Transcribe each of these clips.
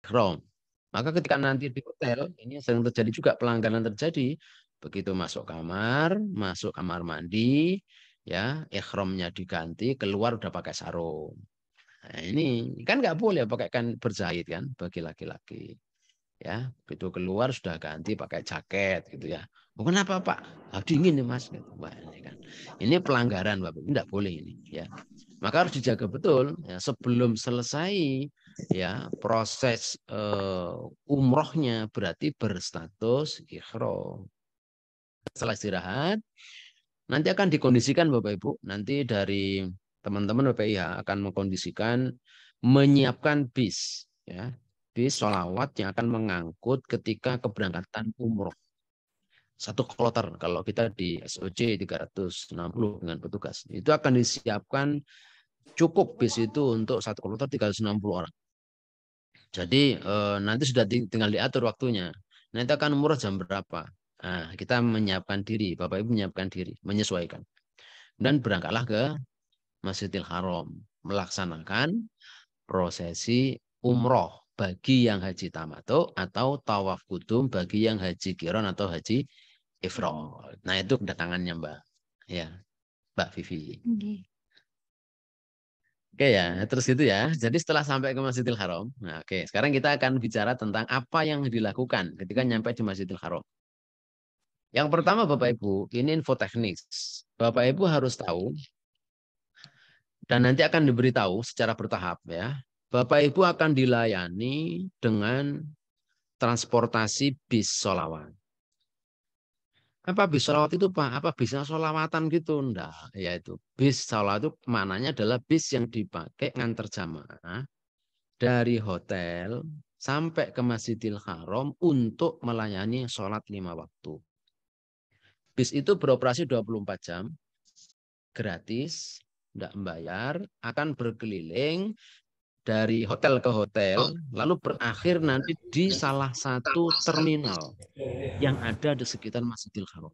ihram. Maka ketika nanti di hotel, ini sering terjadi juga pelanggaran terjadi. Begitu masuk kamar mandi, ya ihramnya diganti, keluar udah pakai sarung. Nah, ini kan nggak boleh pakai kan berjahit kan bagi laki-laki. Ya, begitu keluar sudah ganti pakai jaket gitu ya. Oh, kenapa Pak? Ah, dingin nih Mas. Wah, ini kan. Ini pelanggaran Bapak. Ini tidak boleh ini ya. Maka harus dijaga betul ya, sebelum selesai ya proses umrohnya berarti berstatus ihram. Setelah istirahat nanti akan dikondisikan Bapak Ibu. Nanti dari teman-teman BPIH akan mengkondisikan menyiapkan bis ya. Bis sholawat yang akan mengangkut ketika keberangkatan umroh. Satu kloter kalau kita di SOC 360 dengan petugas. Itu akan disiapkan cukup bis itu untuk satu kloter 360 orang. Jadi nanti sudah tinggal diatur waktunya. Nanti akan umroh jam berapa. Nah, kita menyiapkan diri, Bapak Ibu menyiapkan diri, menyesuaikan. Dan berangkatlah ke Masjidil Haram melaksanakan prosesi umroh bagi yang haji tamattu atau tawaf kudum bagi yang haji qiron atau haji ifrad. Nah, itu kedatangannya Mbak. Ya, Mbak Vivi. Oke ya, terus gitu ya. Jadi setelah sampai ke Masjidil Haram, nah oke, sekarang kita akan bicara tentang apa yang dilakukan ketika nyampe di Masjidil Haram. Yang pertama Bapak Ibu, ini info teknis. Bapak Ibu harus tahu dan nanti akan diberitahu secara bertahap ya. Bapak Ibu akan dilayani dengan transportasi bis sholawat. Apa bis sholawat itu Pak? Apa bisnya sholawatan gitu? Enggak, yaitu bis sholawat itu mananya adalah bis yang dipakai ngantar jamaah dari hotel sampai ke Masjidil Haram untuk melayani sholat 5 waktu. Bis itu beroperasi 24 jam, gratis, tidak membayar, akan berkeliling dari hotel ke hotel, lalu berakhir nanti di salah satu terminal yang ada di sekitar Masjidil Haram.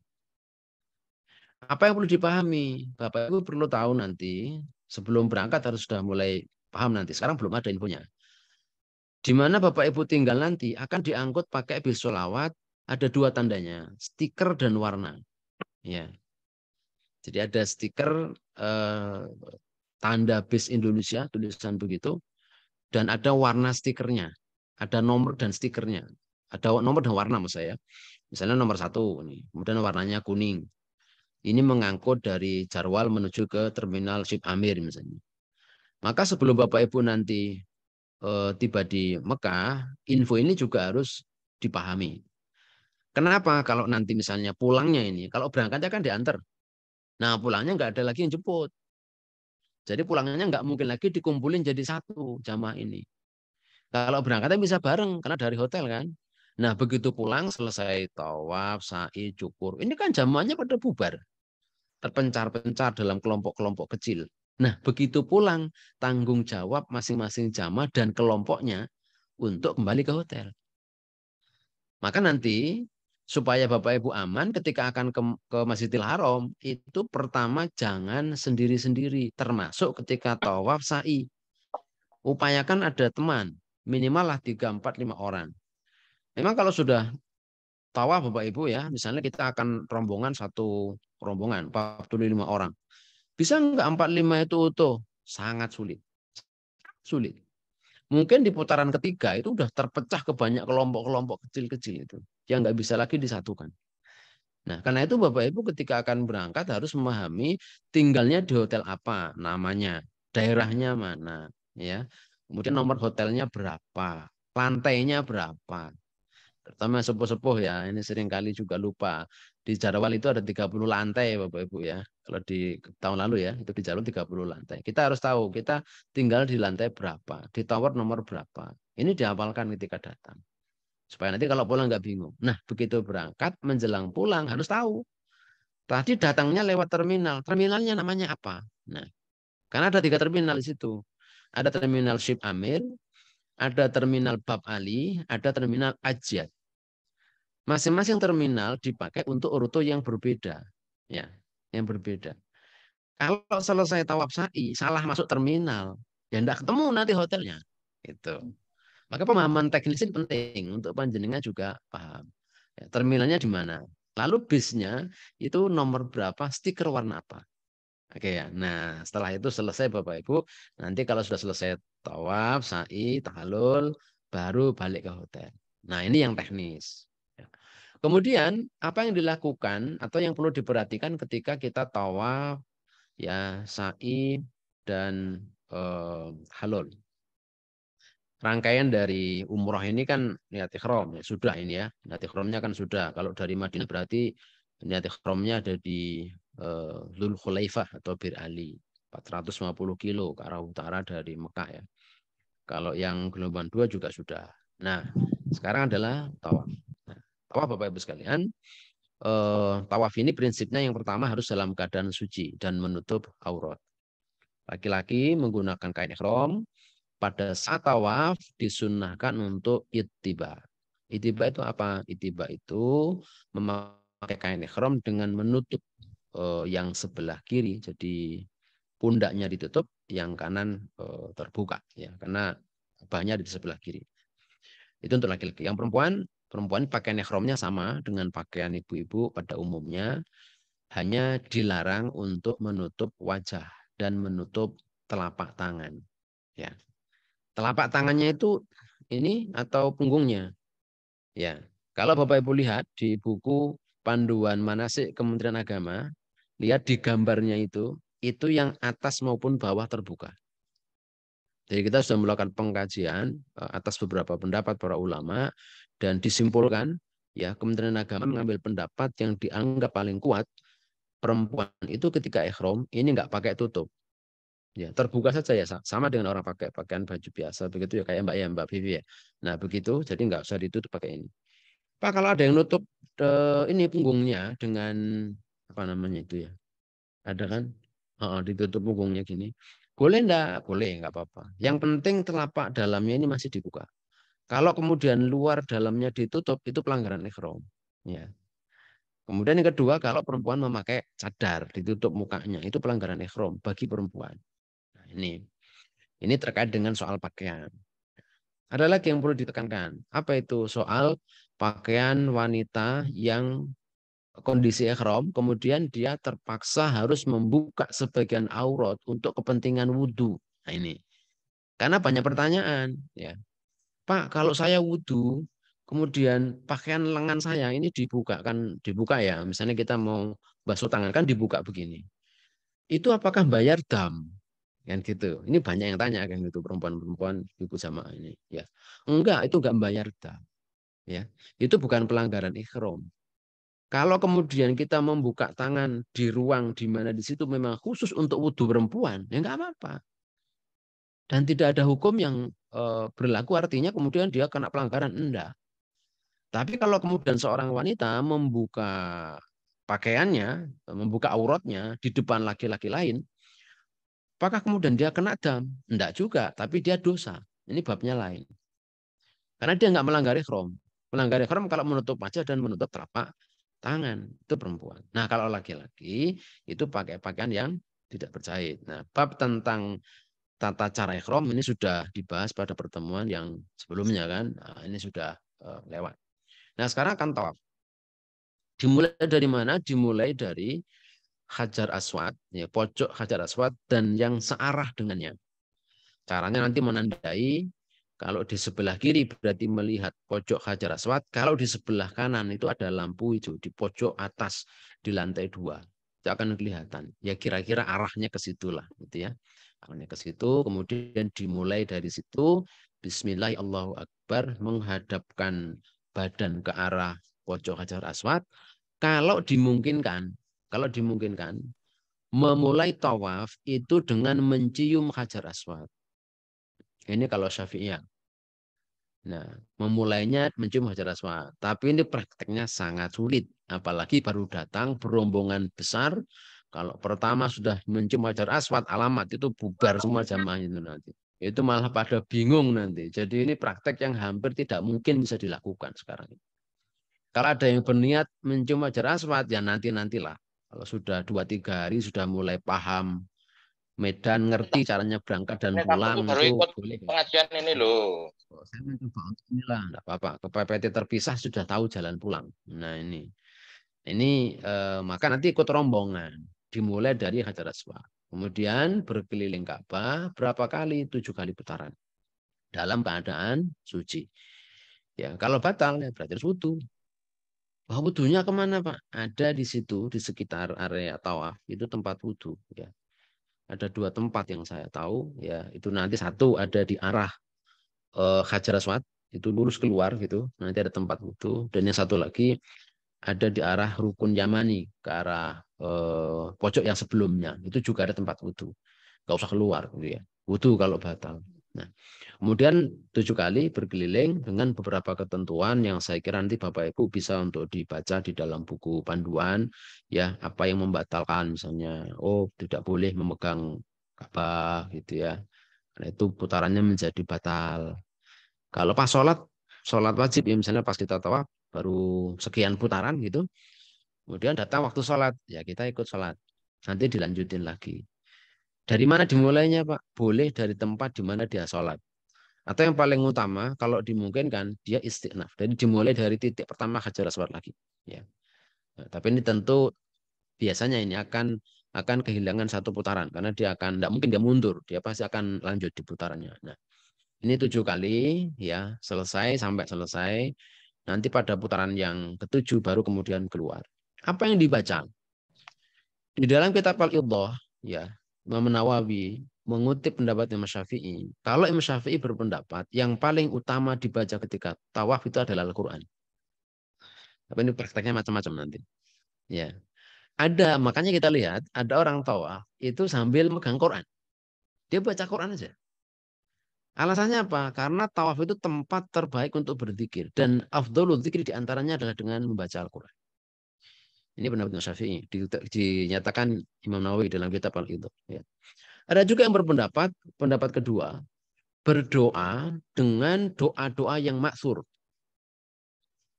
Apa yang perlu dipahami? Bapak Ibu perlu tahu nanti, sebelum berangkat harus sudah mulai paham nanti. Sekarang belum ada infonya. Di mana Bapak Ibu tinggal nanti akan diangkut pakai bis sholawat, ada dua tandanya, stiker dan warna. Ya, jadi ada stiker tanda bis Indonesia, tulisan begitu, dan ada warna stikernya, ada nomor dan stikernya, ada nomor dan warna maksud saya. Misalnya nomor 1, nih, kemudian warnanya kuning. Ini mengangkut dari Jarwal menuju ke terminal Ship Amir misalnya. Maka sebelum Bapak Ibu nanti tiba di Mekah, info ini juga harus dipahami. Kenapa? Kalau nanti misalnya pulangnya ini, kalau berangkatnya kan diantar. Nah pulangnya nggak ada lagi yang jemput. Jadi pulangnya nggak mungkin lagi dikumpulin jadi satu jamaah ini. Kalau berangkatnya bisa bareng, karena dari hotel kan. Nah begitu pulang selesai tawaf, sa'i, cukur. Ini kan jamaahnya pada bubar. Terpencar-pencar dalam kelompok-kelompok kecil. Nah begitu pulang, tanggung jawab masing-masing jamaah dan kelompoknya untuk kembali ke hotel. Maka nanti supaya Bapak Ibu aman ketika akan ke Masjidil Haram, itu pertama jangan sendiri-sendiri, termasuk ketika tawaf sa'i. Upayakan ada teman, minimal lah 3, 4, 5 orang. Memang kalau sudah tawaf Bapak Ibu ya, misalnya kita akan rombongan satu rombongan, 45 orang. Bisa enggak 45 itu utuh? Sangat sulit. Sulit. Mungkin di putaran ketiga itu udah terpecah ke banyak kelompok-kelompok kecil-kecil itu. Yang nggak bisa lagi disatukan. Nah, karena itu Bapak Ibu ketika akan berangkat harus memahami tinggalnya di hotel apa, namanya, daerahnya mana, ya. Kemudian nomor hotelnya berapa, lantainya berapa. Terutama sepuh-sepuh ya, ini seringkali juga lupa. Di Jarawal itu ada 30 lantai Bapak Ibu ya. Kalau di tahun lalu ya, itu di Jarawal 30 lantai. Kita harus tahu kita tinggal di lantai berapa, di tower nomor berapa. Ini dihafalkan ketika datang. Supaya nanti kalau pulang nggak bingung. Nah, begitu berangkat, menjelang pulang harus tahu. Tadi datangnya lewat terminal. Terminalnya namanya apa? Nah, karena ada 3 terminal di situ. Ada terminal Ship Amir, ada terminal Bab Ali, ada terminal Ajiat. Masing-masing terminal dipakai untuk rute yang berbeda. Ya, yang berbeda. Kalau selesai tawaf sa'i, salah masuk terminal, ya enggak ketemu nanti hotelnya. Itu. Maka pemahaman teknis ini penting untuk panjenengan juga paham. Ya, terminalnya di mana? Lalu bisnya itu nomor berapa, stiker warna apa. Oke ya. Nah, setelah itu selesai Bapak Ibu, nanti kalau sudah selesai tawaf, sa'i, tahallul, baru balik ke hotel. Nah, ini yang teknis. Ya. Kemudian apa yang dilakukan atau yang perlu diperhatikan ketika kita tawaf, ya, sa'i dan halul. Rangkaian dari umroh ini kan niat ikhram, ya sudah ini ya. Niat ikhramnya kan sudah. Kalau dari Madinah berarti niat ikhramnya ada di Dzul Khulaifah atau Bir Ali. 450 kilo ke arah utara dari Mekah ya. Kalau yang gelombang 2 juga sudah. Nah, sekarang adalah tawaf. Nah, tawaf Bapak Ibu sekalian, tawaf ini prinsipnya yang pertama harus dalam keadaan suci dan menutup aurat. Laki-laki menggunakan kain ihram, pada saat tawaf disunnahkan untuk ittiba. Ittiba itu apa? Ittiba itu memakai kain ihram dengan menutup yang sebelah kiri. Jadi pundaknya ditutup, yang kanan terbuka ya, karena banyak di sebelah kiri. Itu untuk laki-laki. Yang perempuan pakaian ihramnya sama dengan pakaian ibu-ibu pada umumnya, hanya dilarang untuk menutup wajah dan menutup telapak tangan. Ya. Telapak tangannya itu ini atau punggungnya. Ya. Kalau Bapak Ibu lihat di buku panduan manasik Kementerian Agama, lihat di gambarnya itu yang atas maupun bawah terbuka. Jadi kita sudah melakukan pengkajian atas beberapa pendapat para ulama dan disimpulkan ya Kementerian Agama mengambil pendapat yang dianggap paling kuat, perempuan itu ketika ihram ini nggak pakai tutup. Ya, terbuka saja ya, sama dengan orang pakai pakaian baju biasa begitu ya, kayak Mbak Vivi ya. Nah, begitu jadi nggak usah ditutup pakai ini. Pak, kalau ada yang nutup ini punggungnya dengan apa namanya itu ya? Ada kan? Ditutup punggungnya gini. Boleh enggak? Boleh, enggak apa-apa. Yang penting telapak dalamnya ini masih dibuka. Kalau kemudian luar dalamnya ditutup, itu pelanggaran ihram. Ya. Kemudian yang kedua, kalau perempuan memakai cadar, ditutup mukanya, itu pelanggaran ihram bagi perempuan. Nah, ini terkait dengan soal pakaian. Ada lagi yang perlu ditekankan. Apa itu? Soal pakaian wanita yang kondisi ihram, kemudian dia terpaksa harus membuka sebagian aurat untuk kepentingan wudhu. Nah ini, karena banyak pertanyaan, ya Pak, kalau saya wudhu, kemudian pakaian lengan saya ini dibuka ya, misalnya kita mau basuh tangan kan dibuka begini. Itu apakah bayar dam? Kan gitu. Ini banyak yang tanya kan gitu perempuan-perempuan ibu jamaah ini. Ya, enggak, itu enggak bayar dam. Ya, itu bukan pelanggaran ihram. Kalau kemudian kita membuka tangan di ruang di mana di situ memang khusus untuk wudhu perempuan, ya nggak apa-apa. Dan tidak ada hukum yang berlaku artinya kemudian dia kena pelanggaran, enggak. Tapi kalau kemudian seorang wanita membuka pakaiannya, membuka auratnya di depan laki-laki lain, apakah kemudian dia kena dam? Enggak juga, tapi dia dosa. Ini babnya lain. Karena dia nggak melanggar ihram. Melanggar ihram kalau menutup wajah dan menutup telapak tangan, itu perempuan. Nah, kalau laki-laki itu pakai pakaian yang tidak berjahit. Nah, bab tentang tata cara ihram ini sudah dibahas pada pertemuan yang sebelumnya kan. Nah, ini sudah lewat. Nah, sekarang akan tawaf. Dimulai dari mana? Dimulai dari Hajar Aswad, ya, pojok Hajar Aswad dan yang searah dengannya. Caranya nanti menandai kalau di sebelah kiri berarti melihat pojok Hajar Aswad, kalau di sebelah kanan itu ada lampu hijau di pojok atas di lantai 2. Itu akan kelihatan. Ya kira-kira arahnya ke situlah gitu ya. Arahnya ke situ, kemudian dimulai dari situ Bismillah Allahu Akbar menghadapkan badan ke arah pojok Hajar Aswad. Kalau dimungkinkan memulai tawaf itu dengan mencium Hajar Aswad. Ini kalau Syafi'iyah. Nah, memulainya mencium Hajar Aswad. Tapi ini prakteknya sangat sulit. Apalagi baru datang berombongan besar. Kalau pertama sudah mencium Hajar Aswad, alamat itu bubar semua jamaah itu nanti. Itu malah pada bingung nanti. Jadi ini praktek yang hampir tidak mungkin bisa dilakukan sekarang. Kalau ada yang berniat mencium Hajar Aswad, ya nanti-nantilah. Kalau sudah 2-3 hari sudah mulai paham Medan, ngerti caranya berangkat dan Ini aku tuh pulang baru itu ikut boleh. pengajian ini loh. Oh, saya mencoba untuk inilah, enggak apa-apa. Ke PPT terpisah sudah tahu jalan pulang. Nah ini maka nanti ikut rombongan. Dimulai dari Hajar Aswad. Kemudian berkeliling Ka'bah berapa kali? 7 kali putaran dalam keadaan suci. Ya, kalau batal ya berarti harus wudhu. Wah, wudhunya kemana Pak? Ada di situ di sekitar area tawaf itu tempat wudhu. Ya, ada 2 tempat yang saya tahu. Ya, itu nanti satu ada di arah Hajar Aswad itu lurus keluar gitu. Nanti ada tempat wudhu. Dan yang satu lagi ada di arah Rukun Yamani ke arah pojok yang sebelumnya. Itu juga ada tempat wudhu. Gak usah keluar gitu ya. Wudhu kalau batal. Nah, kemudian 7 kali berkeliling dengan beberapa ketentuan yang saya kira nanti Bapak Ibu bisa untuk dibaca di dalam buku panduan ya apa yang membatalkan misalnya tidak boleh memegang Ka'bah gitu ya. Nah, itu putarannya menjadi batal. Kalau pas sholat wajib ya misalnya pas kita tawaf baru sekian putaran gitu. Kemudian datang waktu sholat ya kita ikut sholat. Nanti dilanjutin lagi. Dari mana dimulainya Pak? Boleh dari tempat di mana dia sholat. Atau yang paling utama, kalau dimungkinkan, dia istiqnaf. Jadi dimulai dari titik pertama Hajar Aswad lagi. Ya. Nah, tapi ini tentu biasanya ini akan kehilangan satu putaran. Karena dia akan, tidak mungkin dia mundur. Dia pasti akan lanjut di putarannya. Nah, ini 7 kali, ya selesai sampai selesai. Nanti pada putaran yang ketujuh baru kemudian keluar. Apa yang dibaca? Di dalam kitab Al-Iddah, ya, Imam Nawawi mengutip pendapat Imam Syafi'i. Kalau Imam Syafi'i berpendapat yang paling utama dibaca ketika tawaf itu adalah Al-Quran. Tapi ini prakteknya macam-macam nanti. Ya, ada makanya kita lihat ada orang tawaf itu sambil megang Quran. Dia baca Quran aja. Alasannya apa? Karena tawaf itu tempat terbaik untuk berzikir dan afdhalul dzikir diantaranya adalah dengan membaca Al-Quran. Ini pendapat Imam Syafi'i dinyatakan Imam Nawawi dalam kitab Al-Iddah. Ya. Ada juga yang berpendapat, pendapat kedua, berdoa dengan doa-doa yang maksur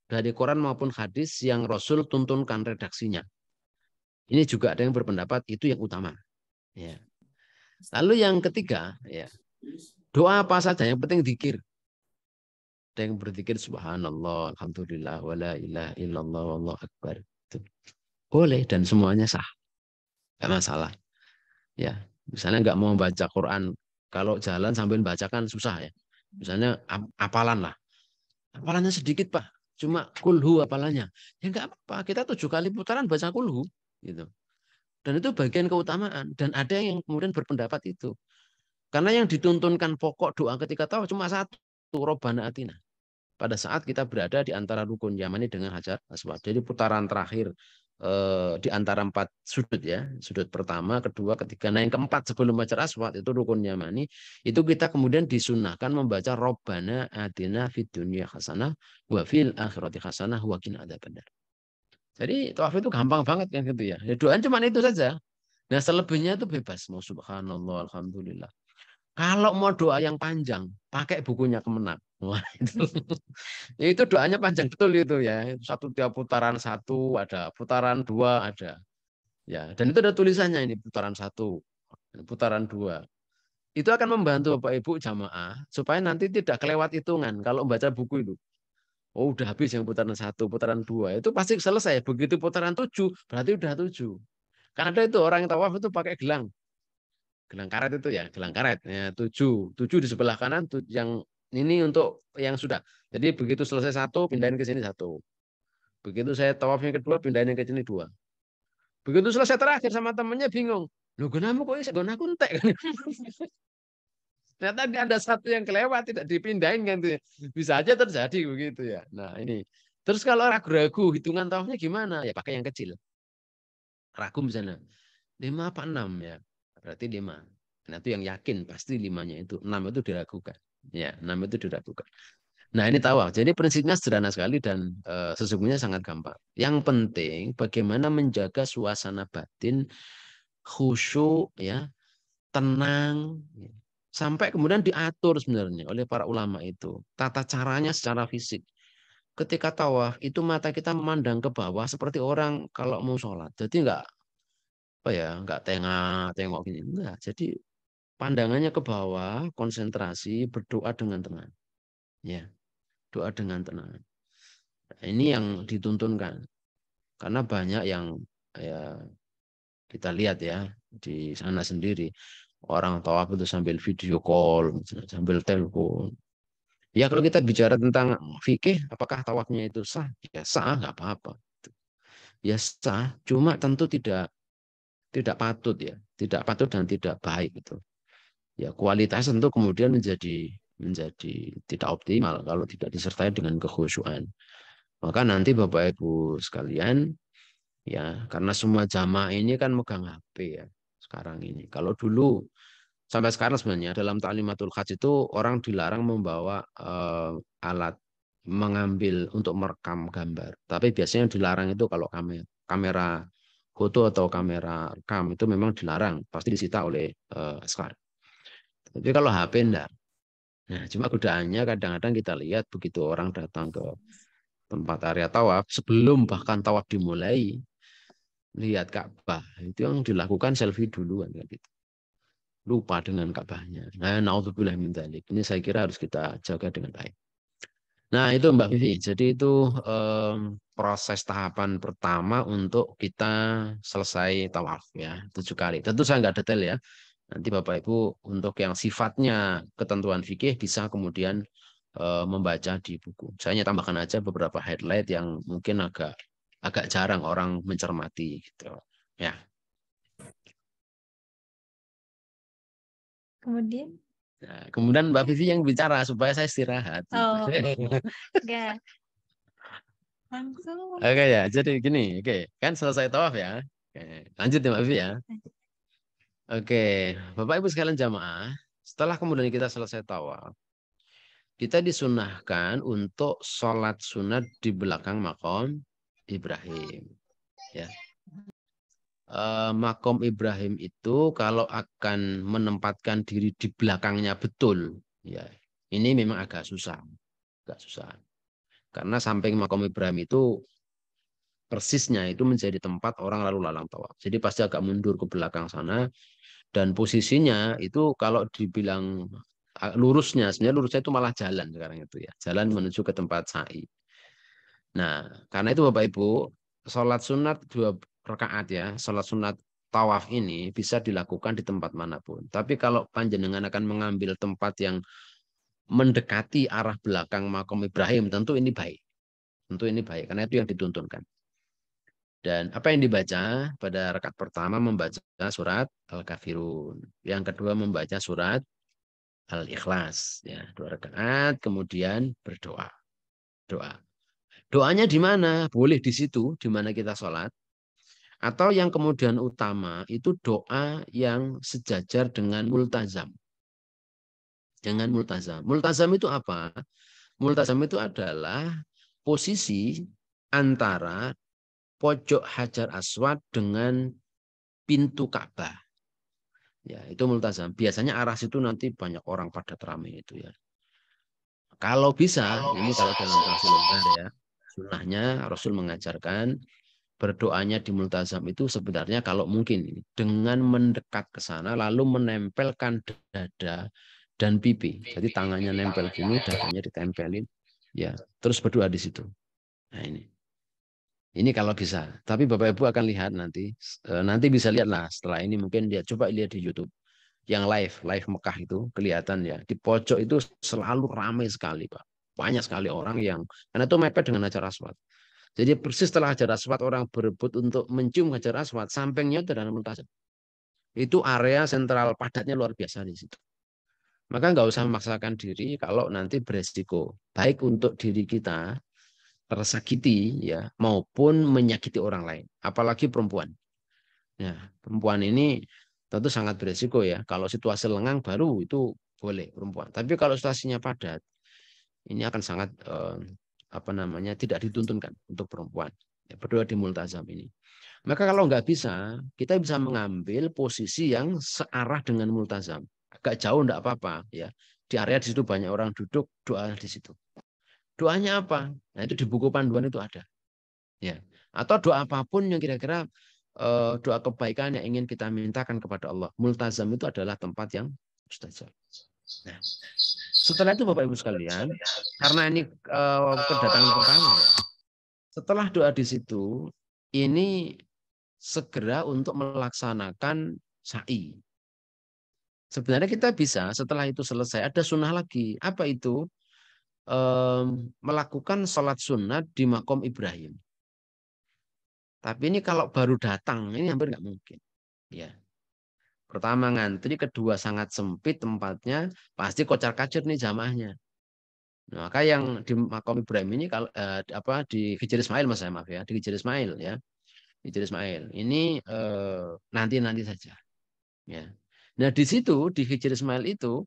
dari Quran maupun hadis yang Rasul tuntunkan redaksinya. Ini juga ada yang berpendapat itu yang utama. Ya. Lalu yang ketiga, ya, doa apa saja yang penting zikir. Ada yang berzikir subhanallah, alhamdulillah, wala ilaha illallah, wallahu akbar. Boleh dan semuanya sah. Tidak masalah. Ya, misalnya nggak mau baca Quran, kalau jalan sambil bacakan susah ya. Misalnya apalan lah. Apalannya sedikit Pak, cuma kulhu apalannya. Ya nggak apa-apa, kita 7 kali putaran baca kulhu. Gitu. Dan itu bagian keutamaan. Dan ada yang kemudian berpendapat itu. Karena yang dituntunkan pokok doa ketika tawaf cuma satu, Robbana Atina. Pada saat kita berada di antara rukun Yamani dengan Hajar Aswad. Jadi putaran terakhir di antara 4 sudut ya. Sudut pertama, kedua, ketiga. Nah yang keempat sebelum Hajar Aswad itu rukun Yamani. Itu kita kemudian disunahkan membaca Robbana Atina fid dunya hasanah wa fil akhirati hasanah wa qina adzabannar. Jadi tawaf itu gampang banget kan gitu ya. Ya doanya cuma itu saja. Nah selebihnya itu bebas. Mau subhanallah, alhamdulillah. Kalau mau doa yang panjang, pakai bukunya Kemenang. Wah, itu doanya panjang betul itu ya. Satu tiap putaran satu ada, putaran dua ada. Ya, dan itu ada tulisannya ini putaran satu, putaran dua. Itu akan membantu Bapak Ibu jamaah supaya nanti tidak kelewat hitungan kalau membaca buku itu. Oh, udah habis yang putaran satu, putaran dua. Itu pasti selesai. Begitu putaran 7, berarti udah 7. Karena ada itu orang yang tawaf itu pakai gelang. Gelang karet itu ya, gelang karet. Ya, 7. 7 di sebelah kanan, yang ini untuk yang sudah. Jadi begitu selesai satu, pindahin ke sini satu. Begitu saya tawaf yang kedua, pindahin yang ke sini dua. Begitu selesai terakhir sama temennya bingung. Loh, gunamu kok ini gunaku entek kan? Ternyata ada satu yang kelewat, tidak dipindahin kan. Bisa aja terjadi begitu ya. Nah ini. Terus kalau ragu-ragu hitungan tawafnya gimana? Ya pakai yang kecil. Ragu misalnya. 5 apa 6 ya? Berarti 5. Nah itu yang yakin pasti 5-nya itu. 6 itu diragukan. Ya, 6 itu diragukan. Nah ini tawaf. Jadi prinsipnya sederhana sekali dan sesungguhnya sangat gampang. Yang penting bagaimana menjaga suasana batin khusyuk ya, tenang ya. Sampai kemudian diatur sebenarnya oleh para ulama itu. Tata caranya secara fisik. Ketika tawaf itu mata kita memandang ke bawah seperti orang kalau mau sholat. Jadi apa ya, nggak tengok gini. Enggak. Jadi pandangannya ke bawah, konsentrasi, berdoa dengan tenang. Ya, doa dengan tenang. Nah, ini yang dituntunkan. Karena banyak yang ya kita lihat ya di sana sendiri orang tawaf itu sambil video call, sambil telepon. Ya kalau kita bicara tentang fikih, apakah tawafnya itu sah? Ya sah, nggak apa-apa. Ya sah, cuma tentu tidak patut ya, tidak patut dan tidak baik itu. Ya kualitas tentu kemudian menjadi tidak optimal kalau tidak disertai dengan kekhusyuan. Maka nanti Bapak Ibu sekalian, ya karena semua jamaah ini kan megang HP ya sekarang ini. Kalau dulu sampai sekarang sebenarnya dalam Ta'limatul Hajj itu orang dilarang membawa alat mengambil untuk merekam gambar. Tapi biasanya yang dilarang itu kalau kamera foto atau kamera rekam itu memang dilarang, pasti disita oleh askar. Tapi kalau HP enggak. Nah, cuma godaannya kadang-kadang kita lihat begitu orang datang ke tempat area tawaf, sebelum bahkan tawaf dimulai, lihat Ka'bah, itu yang dilakukan selfie duluan kan gitu. Lupa dengan Ka'bahnya. Nah, naudzubillah min dzalik. Ini saya kira harus kita jaga dengan baik. Nah, itu Mbak Vivi. Jadi itu proses tahapan pertama untuk kita selesai tawaf ya, 7 kali. Tentu saya nggak detail ya. Nanti Bapak Ibu untuk yang sifatnya ketentuan fikih bisa kemudian membaca di buku. Saya hanya tambahkan aja beberapa highlight yang mungkin agak jarang orang mencermati gitu. Ya. Kemudian? Nah, kemudian Mbak Vivi yang bicara supaya saya istirahat. Oh, enggak. Langsung. Oke ya, jadi gini, oke, kan selesai tawaf ya. Oke, lanjut ya Mbak Vivi ya. Oke, Bapak Ibu sekalian jamaah, setelah kemudian kita selesai tawaf, kita disunahkan untuk sholat sunat di belakang makom Ibrahim. Ya. Makom Ibrahim itu kalau akan menempatkan diri di belakangnya betul, ya ini memang agak susah, karena samping makom Ibrahim itu persisnya itu menjadi tempat orang lalu lalang tawaf. Jadi pasti agak mundur ke belakang sana dan posisinya itu kalau dibilang lurusnya, sebenarnya lurusnya itu malah jalan sekarang itu ya, jalan menuju ke tempat sa'i. Nah, karena itu Bapak Ibu, sholat sunat 2 rakaat ya, sholat sunat tawaf ini bisa dilakukan di tempat manapun. Tapi kalau panjenengan akan mengambil tempat yang mendekati arah belakang makom Ibrahim, tentu ini baik. Tentu ini baik, karena itu yang dituntunkan. Dan apa yang dibaca pada rakaat pertama membaca surat Al-Kafirun. Yang kedua membaca surat Al-Ikhlas. Ya, 2 rakaat, kemudian berdoa. Doanya di mana? Boleh di situ, di mana kita sholat. Atau yang kemudian utama itu doa yang sejajar dengan multazam. Dengan multazam. Multazam itu apa? Multazam itu adalah posisi antara pojok Hajar Aswad dengan pintu Ka'bah. Ya, itu multazam. Biasanya arah situ nanti banyak orang pada ramai itu ya. Kalau bisa, ini kalau dalam versi longgar ya, sunnahnya Rasul mengajarkan berdoanya di multazam itu sebenarnya kalau mungkin dengan mendekat ke sana lalu menempelkan dada dan pipi. Jadi tangannya nempel gini, dadanya ditempelin. Ya, terus berdoa di situ. Nah, ini. Ini kalau bisa. Tapi Bapak Ibu akan lihat nanti. Nanti bisa lihat lah setelah ini mungkin dia coba lihat di YouTube. Yang live Mekah itu kelihatan ya. Di pojok itu selalu ramai sekali, Pak. Banyak sekali orang yang karena itu mepet dengan Hajar Aswad. Jadi persis setelah Hajar Aswad orang berebut untuk mencium Hajar Aswad, sampingnya itu adalah multazam. Itu area sentral padatnya luar biasa di situ. Maka nggak usah memaksakan diri kalau nanti beresiko baik untuk diri kita tersakiti ya maupun menyakiti orang lain, apalagi perempuan. Ya, perempuan ini tentu sangat beresiko ya. Kalau situasi lengang baru itu boleh perempuan. Tapi kalau situasinya padat, ini akan sangat apa namanya tidak dituntunkan untuk perempuan. Ya, berdoa di multazam ini. Maka kalau nggak bisa, kita bisa mengambil posisi yang searah dengan multazam. Agak jauh nggak apa-apa ya. Di area di situ banyak orang duduk, doa di situ. Doanya apa? Nah, itu di buku panduan itu ada. Ya. Atau doa apapun yang kira-kira doa kebaikan yang ingin kita mintakan kepada Allah. Multazam itu adalah tempat yang mustajab. Nah, setelah itu Bapak Ibu sekalian, karena ini kedatangan pertama ya. Setelah doa di situ, ini segera untuk melaksanakan sa'i. Sebenarnya kita bisa setelah itu selesai ada sunnah lagi. Apa itu? Melakukan sholat sunnah di makom Ibrahim. Tapi ini kalau baru datang, ini hampir nggak mungkin. Ya. Pertama ngantri, kedua sangat sempit tempatnya, pasti kocar-kacir nih jamaahnya. Nah, maka yang di makom Ibrahim ini kalau di Hijr Ismail Mas, maaf ya, di Hijr Ismail ya. Hijr Ismail. Ini nanti saja. Ya. Nah, di situ di Hijr Ismail itu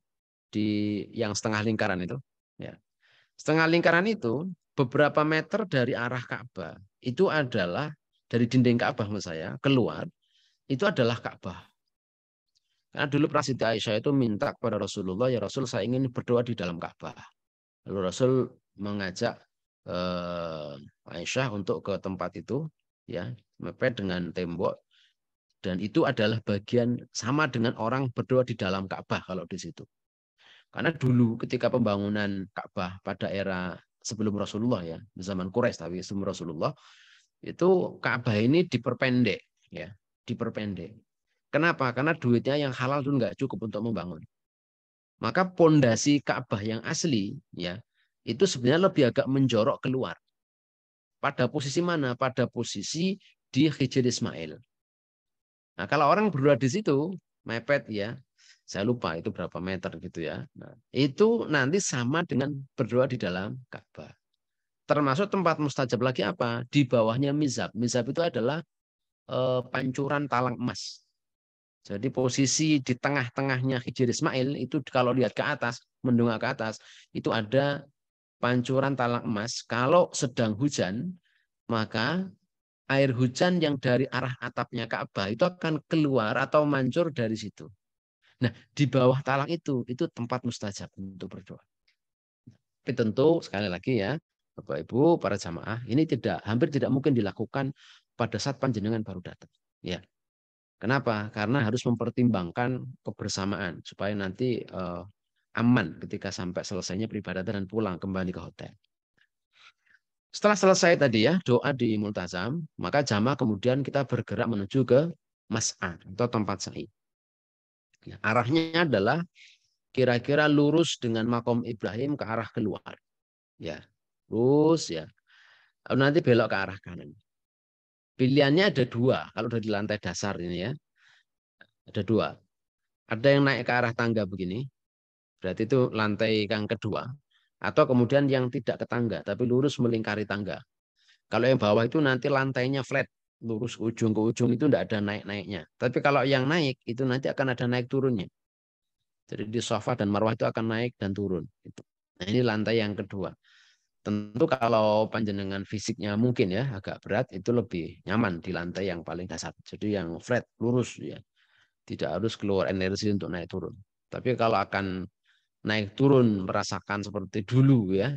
di yang setengah lingkaran itu, ya. Setengah lingkaran itu beberapa meter dari arah Ka'bah itu adalah dari dinding Ka'bah menurut saya keluar itu adalah Ka'bah. Karena dulu Siti Aisyah itu minta kepada Rasulullah, ya Rasul saya ingin berdoa di dalam Ka'bah. Lalu Rasul mengajak Aisyah untuk ke tempat itu, ya mepet dengan tembok, dan itu adalah bagian sama dengan orang berdoa di dalam Ka'bah kalau di situ. Karena dulu ketika pembangunan Ka'bah pada era sebelum Rasulullah ya, zaman Quraisy tapi sebelum Rasulullah, itu Ka'bah ini diperpendek ya, diperpendek. Kenapa? Karena duitnya yang halal itu nggak cukup untuk membangun. Maka pondasi Ka'bah yang asli ya, itu sebenarnya lebih agak menjorok keluar. Pada posisi mana? Pada posisi di Hijr Ismail. Nah, kalau orang berdoa di situ, mepet ya, saya lupa itu berapa meter gitu ya. Nah, itu nanti sama dengan berdoa di dalam Ka'bah. Termasuk tempat mustajab lagi apa? Di bawahnya mizab. Mizab itu adalah pancuran talang emas. Jadi posisi di tengah-tengahnya Hijr Ismail itu kalau lihat ke atas, mendongak ke atas, itu ada pancuran talang emas. Kalau sedang hujan, maka air hujan yang dari arah atapnya Ka'bah itu akan keluar atau mancur dari situ. Nah, di bawah talang itu tempat mustajab untuk berdoa. Tapi tentu sekali lagi ya, Bapak Ibu, para jamaah, ini hampir tidak mungkin dilakukan pada saat panjenengan baru datang. Ya. Kenapa? Karena harus mempertimbangkan kebersamaan supaya nanti aman ketika sampai selesainya peribadatan dan pulang kembali ke hotel. Setelah selesai tadi ya doa di multazam, maka jamaah kemudian kita bergerak menuju ke mas'a atau tempat sa'i. Ya, arahnya adalah kira-kira lurus dengan makom Ibrahim ke arah keluar. Ya, lurus ya. Lalu nanti belok ke arah kanan. Pilihannya ada dua kalau udah di lantai dasar ini ya. Ada dua. Ada yang naik ke arah tangga begini, berarti itu lantai yang kedua. Atau kemudian yang tidak ke tangga, tapi lurus melingkari tangga. Kalau yang bawah itu nanti lantainya flat, lurus ujung ke ujung itu tidak ada naik-naiknya. Tapi kalau yang naik itu nanti akan ada naik turunnya. Jadi di sofa dan marwah itu akan naik dan turun. Nah, ini lantai yang kedua. Tentu kalau panjenengan fisiknya mungkin ya agak berat, itu lebih nyaman di lantai yang paling dasar. Jadi yang flat, lurus ya. Tidak harus keluar energi untuk naik turun. Tapi kalau akan naik turun merasakan seperti dulu ya,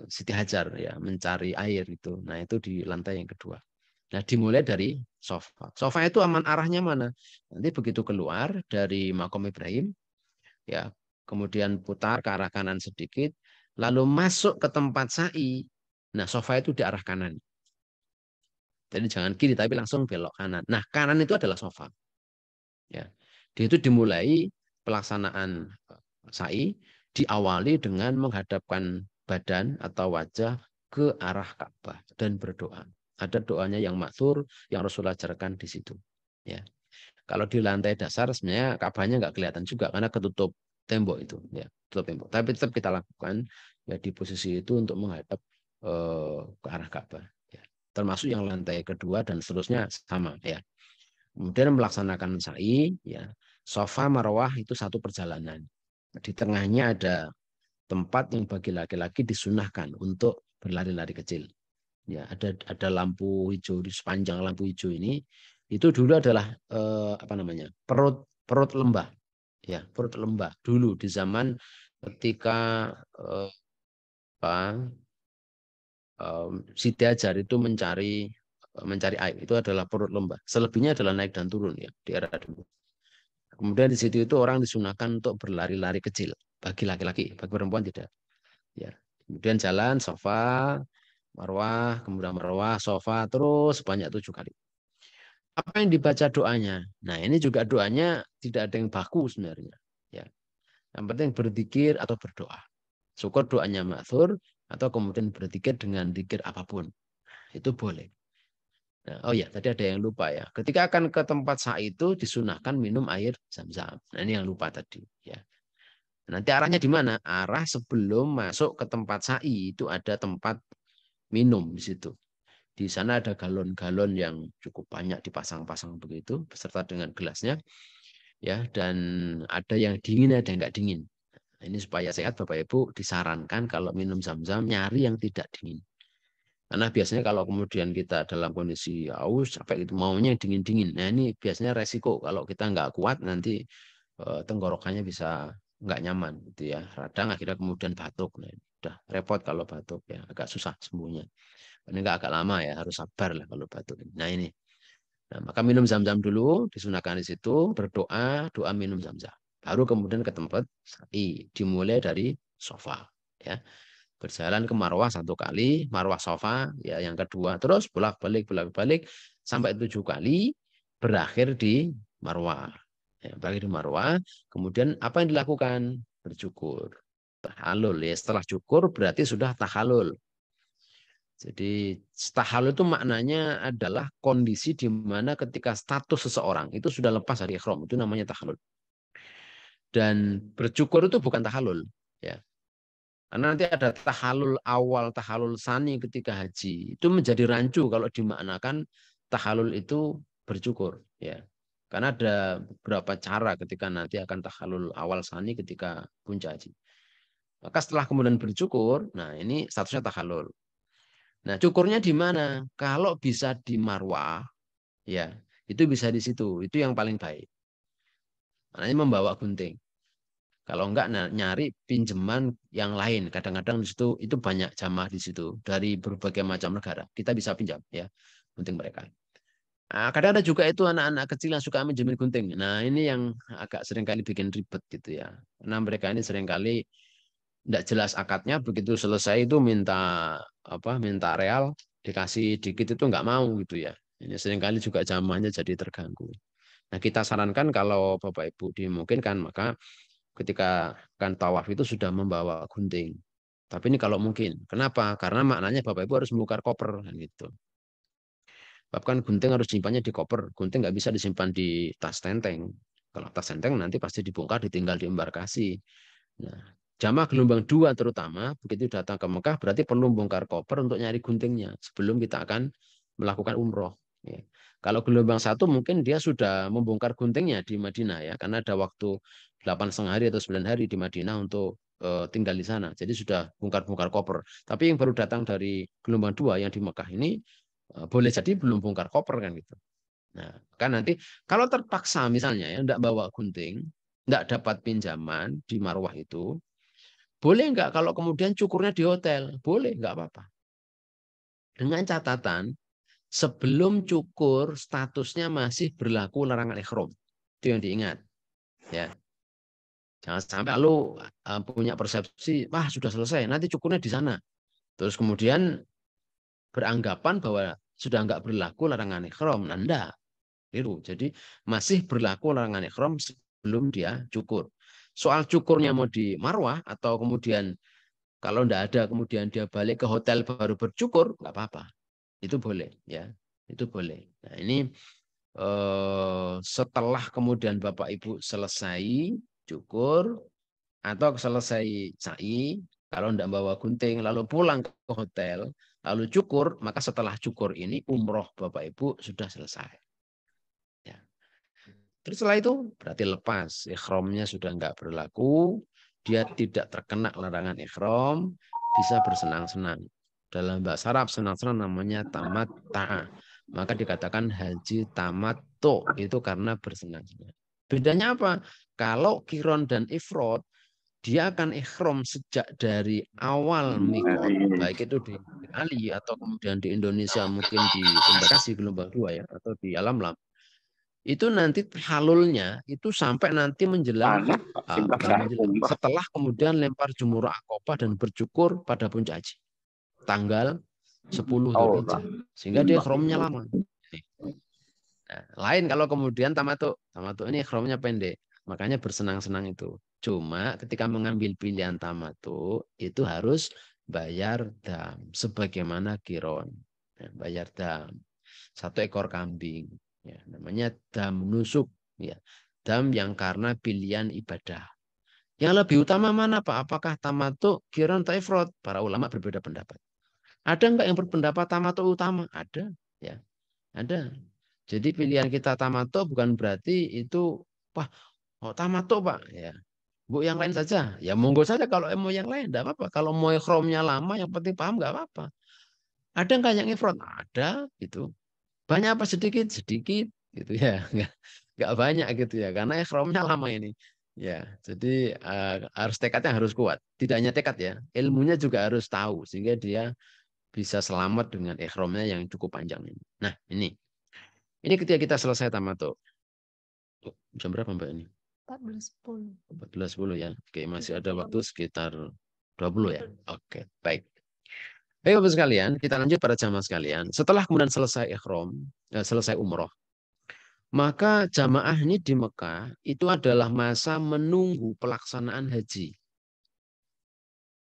Siti Hajar ya mencari air itu. Nah, itu di lantai yang kedua. Nah, dimulai dari sofa. Sofa itu aman arahnya mana? Nanti begitu keluar dari makom Ibrahim, ya, kemudian putar ke arah kanan sedikit, lalu masuk ke tempat sa'i. Nah, sofa itu di arah kanan. Jadi jangan kiri, tapi langsung belok kanan. Nah, kanan itu adalah sofa. Ya, dia itu dimulai pelaksanaan sa'i diawali dengan menghadapkan badan atau wajah ke arah Ka'bah dan berdoa. Ada doanya yang maksur yang Rasulullah ajarkan di situ. Ya. Kalau di lantai dasar sebenarnya Ka'bahnya nggak kelihatan juga karena ketutup tembok itu, ya, tutup tembok. Tapi tetap kita lakukan ya di posisi itu untuk menghadap ke arah Ka'bah. Ya. Termasuk yang lantai kedua dan seterusnya sama, ya. Kemudian melaksanakan sa'i, ya. Sofa Marwah itu satu perjalanan. Di tengahnya ada tempat yang bagi laki-laki disunahkan untuk berlari-lari kecil. Ya, ada lampu hijau di sepanjang lampu hijau ini. Itu dulu adalah apa namanya? perut lembah. Ya, perut lembah dulu di zaman ketika Siti Hajar itu mencari mencari air. Itu adalah perut lembah. Selebihnya adalah naik dan turun ya di era dulu. Kemudian di situ itu orang disunahkan untuk berlari-lari kecil bagi laki-laki, bagi perempuan tidak. Ya. Kemudian jalan Safa, Marwah, kemudian Marwah, Safa terus sebanyak 7 kali. Apa yang dibaca doanya? Nah, ini juga doanya tidak ada yang baku sebenarnya. Ya. Yang penting berzikir atau berdoa. Syukur doanya ma'thur atau kemudian berzikir dengan zikir apapun. Itu boleh. Nah, oh ya, tadi ada yang lupa ya. Ketika akan ke tempat sa'i itu disunahkan minum air zam-zam. Nah, ini yang lupa tadi. Ya. Nanti arahnya di mana? Arah sebelum masuk ke tempat sa'i itu ada tempat minum di situ. Di sana ada galon-galon yang cukup banyak dipasang-pasang begitu beserta dengan gelasnya. Ya, dan ada yang dingin, ada yang nggak dingin. Nah, ini supaya sehat Bapak Ibu disarankan kalau minum zam-zam nyari yang tidak dingin. Karena biasanya kalau kemudian kita dalam kondisi haus, capek itu maunya yang dingin-dingin. Nah, ini biasanya resiko kalau kita nggak kuat nanti tenggorokannya bisa nggak nyaman gitu ya. Radang akhirnya kemudian batuk. Nah, udah repot kalau batuk ya, agak susah sembuhnya. Ini nggak agak lama ya, harus sabar lah kalau batuk. Nah ini. Nah, maka minum zam-zam dulu, disunahkan di situ, berdoa, doa minum zam-zam. Baru kemudian ke tempat sa'i. Dimulai dari sofa. Ya. Berjalan ke Marwah 1 kali, Marwah sofa, ya yang kedua. Terus bolak-balik sampai 7 kali, berakhir di Marwah. Ya, berakhir di Marwah, kemudian apa yang dilakukan? Bercukur. Tahalul. Ya, setelah cukur berarti sudah tahalul. Jadi tahalul itu maknanya adalah kondisi di mana ketika status seseorang itu sudah lepas dari ihram, itu namanya tahalul. Dan bercukur itu bukan tahalul, ya. Karena nanti ada tahalul awal, tahalul sani ketika haji. Itu menjadi rancu kalau dimaknakan tahalul itu bercukur, ya. Karena ada beberapa cara ketika nanti akan tahalul awal sani ketika puncak haji. Maka setelah kemudian bercukur, nah ini statusnya tahalul. Nah, cukurnya di mana? Kalau bisa di Marwah, ya, itu bisa di situ. Itu yang paling baik. Makanya membawa gunting. Kalau enggak nyari pinjaman yang lain. Kadang-kadang di situ itu banyak jamaah di situ dari berbagai macam negara. Kita bisa pinjam ya gunting mereka. Nah, kadang ada juga itu anak-anak kecil yang suka minjemin gunting. Nah, ini yang agak seringkali bikin ribet gitu ya. Karena mereka ini seringkali tidak jelas akadnya, begitu selesai itu minta real, dikasih dikit itu nggak mau gitu ya. Ini seringkali juga jamaahnya jadi terganggu. Nah, kita sarankan kalau Bapak Ibu dimungkinkan maka ketika akan tawaf itu sudah membawa gunting. Tapi ini kalau mungkin. Kenapa? Karena maknanya Bapak Ibu harus membongkar koper kan gitu. Bahkan gunting harus disimpannya di koper. Gunting nggak bisa disimpan di tas tenteng. Kalau tas tenteng nanti pasti dibongkar, ditinggal di embarkasi. Nah, jamaah gelombang 2 terutama begitu datang ke Mekah berarti perlu bongkar koper untuk nyari guntingnya sebelum kita akan melakukan umroh. Ya. Kalau gelombang 1 mungkin dia sudah membongkar guntingnya di Madinah ya karena ada waktu 8,5 hari atau 9 hari di Madinah untuk tinggal di sana. Jadi sudah bongkar-bongkar koper. Tapi yang baru datang dari gelombang 2 yang di Mekah ini boleh jadi belum bongkar koper kan gitu. Nah, kan nanti kalau terpaksa misalnya ya enggak bawa gunting, enggak dapat pinjaman di Marwah itu, boleh enggak kalau kemudian cukurnya di hotel? Boleh, enggak apa-apa. Dengan catatan sebelum cukur statusnya masih berlaku larangan ihram. Itu yang diingat. Ya. Jangan sampai lalu punya persepsi, wah sudah selesai, nanti cukurnya di sana. Terus kemudian beranggapan bahwa sudah enggak berlaku larangan ihram. Nah, enggak. Itu. Jadi masih berlaku larangan ihram sebelum dia cukur. Soal cukurnya mau di Marwah atau kemudian kalau enggak ada kemudian dia balik ke hotel baru bercukur, enggak apa-apa. Itu boleh ya. Itu boleh. Nah, ini setelah kemudian Bapak Ibu selesai cukur atau selesai sa'i, kalau enggak bawa gunting lalu pulang ke hotel, lalu cukur, maka setelah cukur ini umroh Bapak Ibu sudah selesai. Ya. Terus setelah itu berarti lepas, ihramnya sudah enggak berlaku, dia tidak terkena larangan ihram, bisa bersenang-senang. Dalam bahasa Arab senang-senang namanya tamatta. Maka dikatakan haji tamattu itu karena bersenang-senang. Bedanya apa? Kalau kiron dan ifrod dia akan ihram sejak dari awal mikot, baik itu di Bali atau kemudian di Indonesia mungkin di Embarkasi gelombang 2 ya atau di Alam Lam. Itu nanti halulnya itu sampai nanti menjelang bukan menjelang, setelah kemudian lempar jumroh akobah dan bercukur pada puncak haji tanggal 10 Dzulhijjah, sehingga dia ikhramnya lama. Nah, lain kalau kemudian tamattu ini ikhramnya pendek, makanya bersenang-senang itu. Cuma ketika mengambil pilihan tamattu itu harus bayar dam sebagaimana kiron. Ya, bayar dam 1 ekor kambing. Ya, namanya dam nusuk. Ya, dam yang karena pilihan ibadah. Yang lebih utama mana Pak? Apakah tamattu, kiron, atau ifrad? Para ulama berbeda pendapat. Ada enggak yang berpendapat tamattu utama? Ada. Ya, ada. Jadi pilihan kita tamattu bukan berarti itu, wah, oh, tamattu Pak. Ya, Bu yang lain saja. Ya monggo saja kalau mau yang lain, enggak apa-apa. Kalau mau ikhramnya lama, yang penting paham enggak apa-apa. Ada enggak yang ifrad? Ada, itu. Banyak apa sedikit? Sedikit, gitu ya. Enggak banyak gitu ya, karena ikhramnya lama ini. Ya, jadi harus tekadnya harus kuat. Tidak hanya tekad ya, ilmunya juga harus tahu sehingga dia bisa selamat dengan ikhramnya yang cukup panjang ini. Nah, ini ketika kita selesai tamattu. Jam berapa Mbak ini? 14.10. 14.10 ya. Oke, masih ada waktu sekitar 20 ya. Oke, baik. Baik Bapak sekalian, kita lanjut pada jamaah sekalian. Setelah kemudian selesai ikhram, selesai umroh, maka jamaah ini di Mekah itu adalah masa menunggu pelaksanaan haji.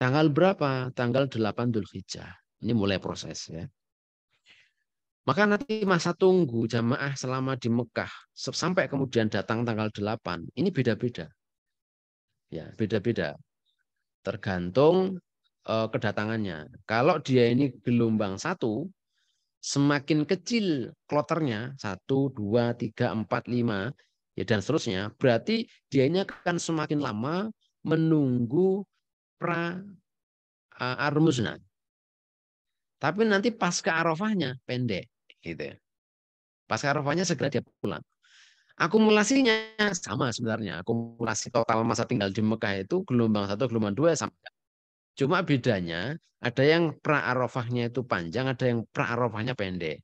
Tanggal berapa? Tanggal 8 Dzulhijjah. Ini mulai proses ya. Maka nanti masa tunggu jamaah selama di Mekah sampai kemudian datang tanggal 8, ini beda-beda. Ya, beda-beda. Tergantung kedatangannya. Kalau dia ini gelombang 1, semakin kecil kloternya 1, 2, 3, 4, 5 ya dan seterusnya, berarti dia ini akan semakin lama menunggu pra Armusna. Tapi nanti pasca Arafahnya pendek gitu ya. Pasca Arafahnya segera dia pulang. Akumulasinya sama sebenarnya. Akumulasi total masa tinggal di Mekah itu gelombang 1, gelombang 2 sama. Cuma bedanya ada yang pra-arafahnya itu panjang, ada yang pra-arafahnya pendek.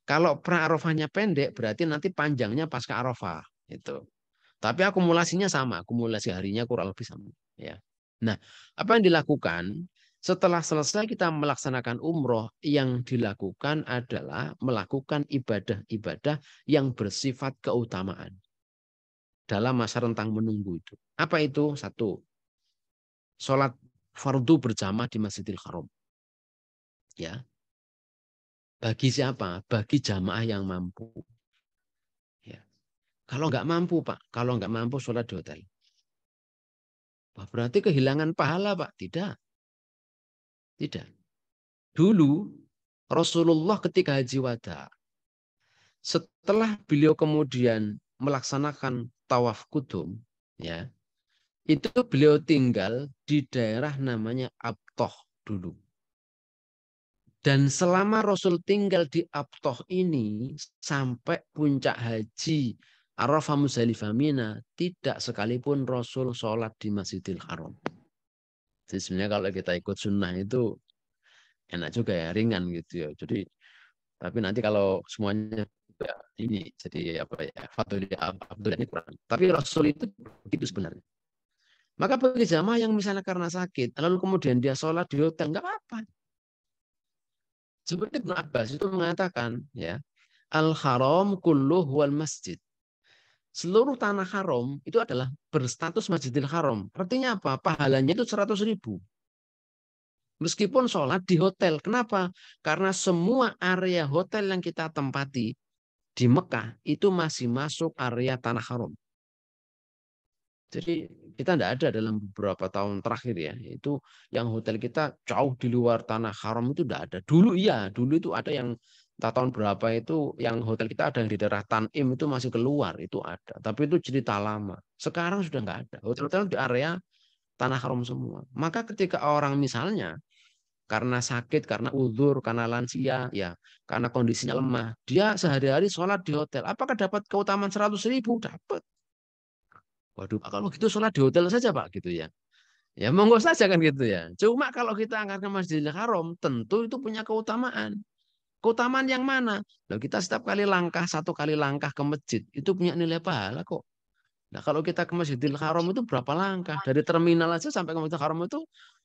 Kalau pra-arafahnya pendek berarti nanti panjangnya pasca Arafah itu. Tapi akumulasinya sama, akumulasi harinya kurang lebih sama ya. Nah, apa yang dilakukan setelah selesai kita melaksanakan umroh, yang dilakukan adalah melakukan ibadah-ibadah yang bersifat keutamaan dalam masa rentang menunggu itu. Apa itu? 1, sholat fardu berjamaah di Masjidil Haram. Ya. Bagi siapa? Bagi jamaah yang mampu. Ya. Kalau nggak mampu, Pak, kalau nggak mampu sholat di hotel. Berarti kehilangan pahala, Pak? Tidak. Tidak. Dulu Rasulullah ketika haji wada, setelah beliau kemudian melaksanakan tawaf kudum, ya, itu beliau tinggal di daerah namanya Abtoh dulu. Dan selama Rasul tinggal di Abtoh ini sampai puncak haji Arafah Muzdalifah Mina, tidak sekalipun Rasul sholat di Masjidil Haram. Jadi sebenarnya kalau kita ikut sunnah itu enak juga ya, ringan gitu ya. Jadi tapi nanti kalau semuanya ya, ini jadi apa ya, Abdul ini kurang. Tapi Rasul itu begitu sebenarnya. Maka bagi jamaah yang misalnya karena sakit, lalu kemudian dia sholat di hotel, nggak apa-apa. Seperti Ibnu Abbas itu mengatakan, ya, al-haram kulluh wal masjid. Seluruh tanah haram itu adalah berstatus Masjidil Haram. Artinya apa? Pahalanya itu 100.000. Meskipun sholat di hotel. Kenapa? Karena semua area hotel yang kita tempati di Mekah itu masih masuk area tanah haram. Jadi kita tidak ada dalam beberapa tahun terakhir ya. Itu yang hotel kita jauh di luar tanah haram itu tidak ada. Dulu iya, dulu itu ada yang tahun berapa itu yang hotel kita ada yang di daerah Tanim itu masih keluar, itu ada. Tapi itu cerita lama. Sekarang sudah nggak ada. Hotel-hotel di area tanah haram semua. Maka ketika orang misalnya karena sakit, karena uzur, karena lansia, ya, karena kondisinya lemah, dia sehari-hari sholat di hotel. Apakah dapat keutamaan 100.000? Dapat. Waduh, kalau gitu sholat di hotel saja Pak, gitu ya. Ya monggo saja kan gitu ya. Cuma kalau kita angkat ke Masjidil Haram, tentu itu punya keutamaan. Keutamaan yang mana? Loh, kita setiap kali langkah, satu kali langkah ke masjid, itu punya nilai pahala kok. Nah kalau kita ke Masjidil Haram itu berapa langkah? Dari terminal aja sampai ke Masjidil Haram itu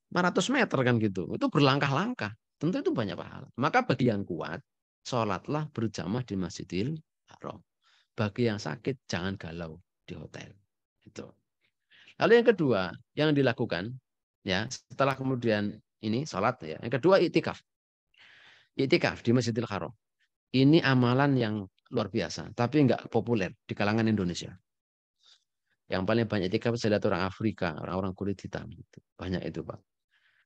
500 meter kan gitu. Itu berlangkah-langkah. Tentu itu banyak pahala. Maka bagi yang kuat, sholatlah berjamaah di Masjidil Haram. Bagi yang sakit, jangan galau di hotel. Itu. Lalu yang kedua yang dilakukan ya setelah kemudian ini sholat ya. Yang kedua iktikaf. Iktikaf di Masjidil Haram. Ini amalan yang luar biasa, tapi nggak populer di kalangan Indonesia. Yang paling banyak iktikaf saya lihat orang Afrika, orang-orang kulit hitam. Banyak itu Pak.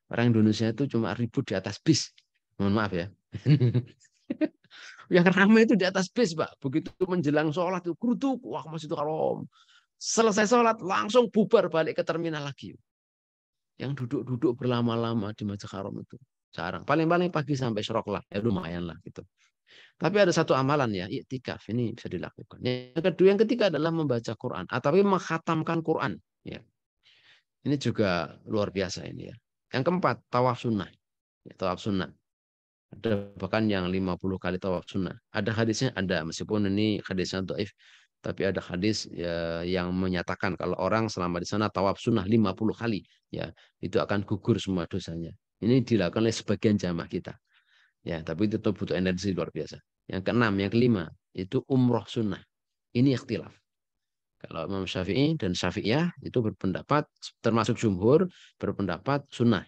Orang Indonesia itu cuma ribut di atas bis. Mohon maaf ya. Yang ramai itu di atas bis Pak. Begitu menjelang sholat itu keruduk, wah Masjidil Haram. Selesai sholat langsung bubar balik ke terminal lagi. Yang duduk-duduk berlama-lama di Masjidil Haram itu jarang. Paling-paling pagi sampai syurok lah, ya lumayan lah gitu. Tapi ada satu amalan ya, iktikaf ini bisa dilakukan. Yang kedua, yang ketiga adalah membaca Quran atau menghatamkan Quran. Ya, ini juga luar biasa ini ya. Yang keempat, tawaf sunnah. Ya, tawaf sunnah. Ada bahkan yang 50 kali tawaf sunnah. Ada hadisnya, ada meskipun ini hadisnya dhaif. Tapi ada hadis ya, yang menyatakan kalau orang selama di sana tawaf sunnah 50 kali, ya itu akan gugur semua dosanya. Ini dilakukan oleh sebagian jamaah kita. Ya, tapi itu butuh energi luar biasa. Yang keenam, yang kelima, itu umroh sunnah. Ini ikhtilaf. Kalau Imam Syafi'i dan Syafi'iyah itu berpendapat, termasuk jumhur, berpendapat sunnah.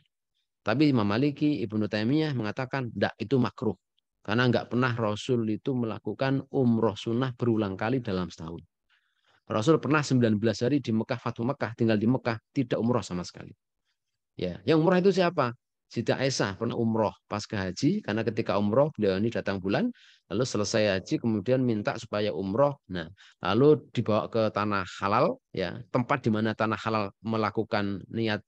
Tapi Imam Maliki, Ibnu Taimiyah mengatakan, tidak, itu makruh. Karena nggak pernah Rasul itu melakukan umroh sunnah berulang kali dalam setahun. Rasul pernah 19 hari di Mekah, Fatu Mekah, tinggal di Mekah, tidak umroh sama sekali. Ya, yang umroh itu siapa? Siti Aisyah pernah umroh pasca haji, karena ketika umroh beliau ini datang bulan, lalu selesai haji kemudian minta supaya umroh. Nah, lalu dibawa ke tanah halal, ya tempat di mana tanah halal melakukan niat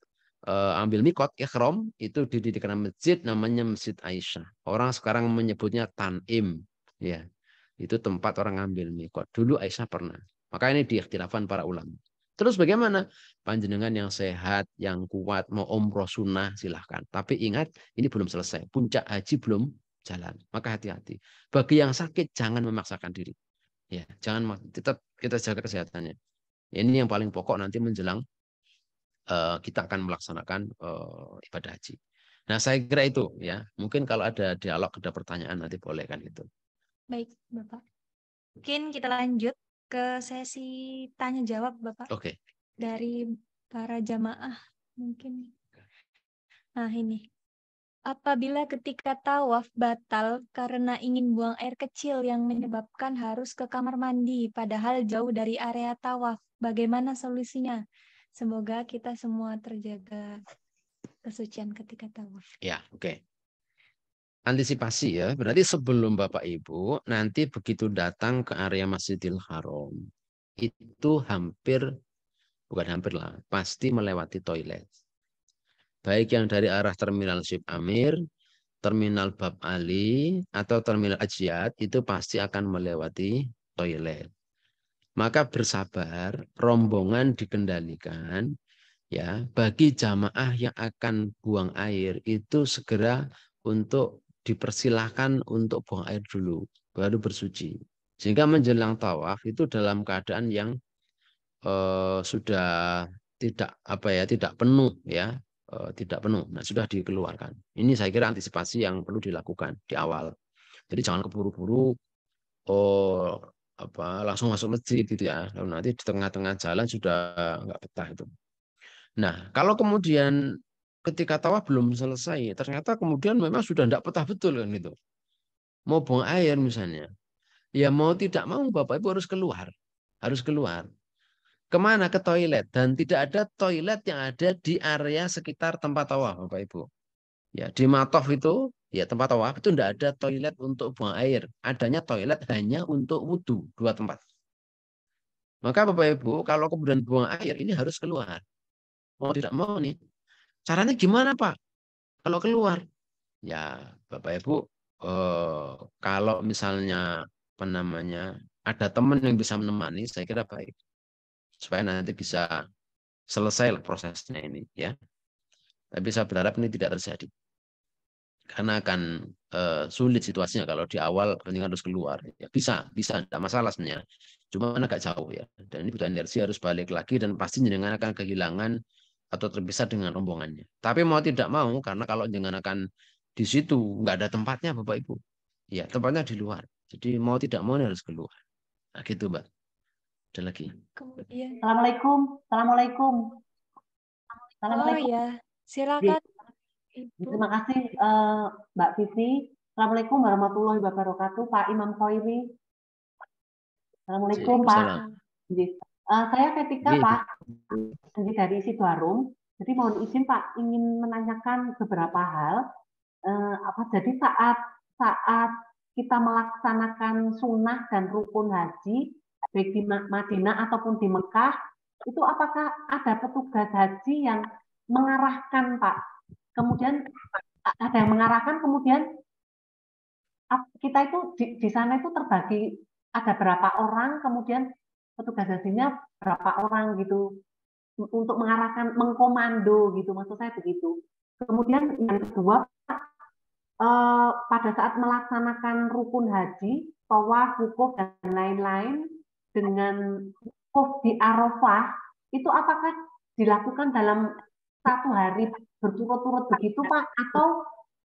ambil mikot ikhram itu didirikan masjid namanya Masjid Aisyah. Orang sekarang menyebutnya Tanim, ya itu tempat orang ambil mikot. Dulu Aisyah pernah. Maka ini diikhtilafan para ulama. Terus bagaimana? Panjenengan yang sehat, yang kuat, mau umroh sunnah, silahkan. Tapi ingat, ini belum selesai. Puncak haji belum jalan. Maka hati-hati. Bagi yang sakit, jangan memaksakan diri. Ya, jangan tetap kita jaga kesehatannya. Ini yang paling pokok nanti menjelang kita akan melaksanakan ibadah haji. Nah, saya kira itu ya. Mungkin kalau ada dialog, ada pertanyaan nanti boleh kan itu. Baik, Bapak. Mungkin kita lanjut ke sesi tanya jawab, Bapak. Oke. Dari para jamaah mungkin. Nah, ini. Apabila ketika tawaf batal karena ingin buang air kecil yang menyebabkan harus ke kamar mandi padahal jauh dari area tawaf, bagaimana solusinya? Semoga kita semua terjaga kesucian ketika tawaf. Ya, oke. Antisipasi ya, berarti sebelum Bapak Ibu nanti begitu datang ke area Masjidil Haram, itu bukan hampir lah, pasti melewati toilet. Baik yang dari arah terminal Syib Amir, terminal Bab Ali, atau terminal Ajiat, itu pasti akan melewati toilet. Maka bersabar, rombongan dikendalikan, ya bagi jamaah yang akan buang air itu segera untuk dipersilahkan untuk buang air dulu, baru bersuci. Sehingga menjelang tawaf itu dalam keadaan yang sudah tidak penuh ya, tidak penuh. Nah, sudah dikeluarkan. Ini saya kira antisipasi yang perlu dilakukan di awal. Jadi jangan keburu-buru langsung masuk masjid gitu ya. Lalu nanti di tengah-tengah jalan sudah nggak betah itu. Nah, kalau kemudian ketika tawaf belum selesai, ternyata kemudian memang sudah tidak betah betul kan itu. Mau buang air misalnya. Ya mau tidak mau Bapak Ibu harus keluar. Harus keluar. Kemana? Ke toilet. Dan tidak ada toilet yang ada di area sekitar tempat tawaf Bapak Ibu. Ya, di Matof itu, ya tempat tawaf itu tidak ada toilet untuk buang air. Adanya toilet hanya untuk wudhu, 2 tempat. Maka Bapak Ibu, kalau kemudian buang air, ini harus keluar. Mau tidak mau nih. Caranya gimana Pak? Kalau keluar? Ya Bapak Ibu, kalau misalnya ada teman yang bisa menemani, saya kira baik. Supaya nanti bisa selesai prosesnya ini. Ya. Tapi saya berharap ini tidak terjadi. Karena akan sulit situasinya kalau di awal penting harus keluar. Ya, bisa, tidak masalah sebenarnya. Cuma agak jauh ya. Dan ini butuh energi harus balik lagi dan pasti jenengan akan kehilangan atau terpisah dengan rombongannya. Tapi mau tidak mau, karena kalau jenengan akan di situ nggak ada tempatnya Bapak Ibu. Ya, tempatnya di luar. Jadi mau tidak mau ini harus keluar. Nah, gitu Mbak. Ada lagi. Kemudian, Assalamualaikum. Assalamualaikum. oh Assalamualaikum. ya, silakan Ibu. Terima kasih Mbak Fitri. Assalamualaikum warahmatullahi wabarakatuh. Pak Imam Khoiri. Assalamualaikum Pak. Saya ketika Pak dari Sidoarjo. Jadi mohon izin Pak ingin menanyakan beberapa hal. Jadi saat kita melaksanakan sunnah dan rukun haji baik di Madinah ataupun di Mekah, itu apakah ada petugas haji yang mengarahkan Pak? Kemudian ada yang mengarahkan, kemudian kita itu di sana itu terbagi ada berapa orang, kemudian petugas hajinya berapa orang gitu untuk mengarahkan, mengkomando gitu, maksud saya begitu. Kemudian yang kedua, pada saat melaksanakan rukun haji, tawaf, wukuf dan lain-lain dengan wukuf di Arafah, itu apakah dilakukan dalam satu hari berturut-turut begitu Pak,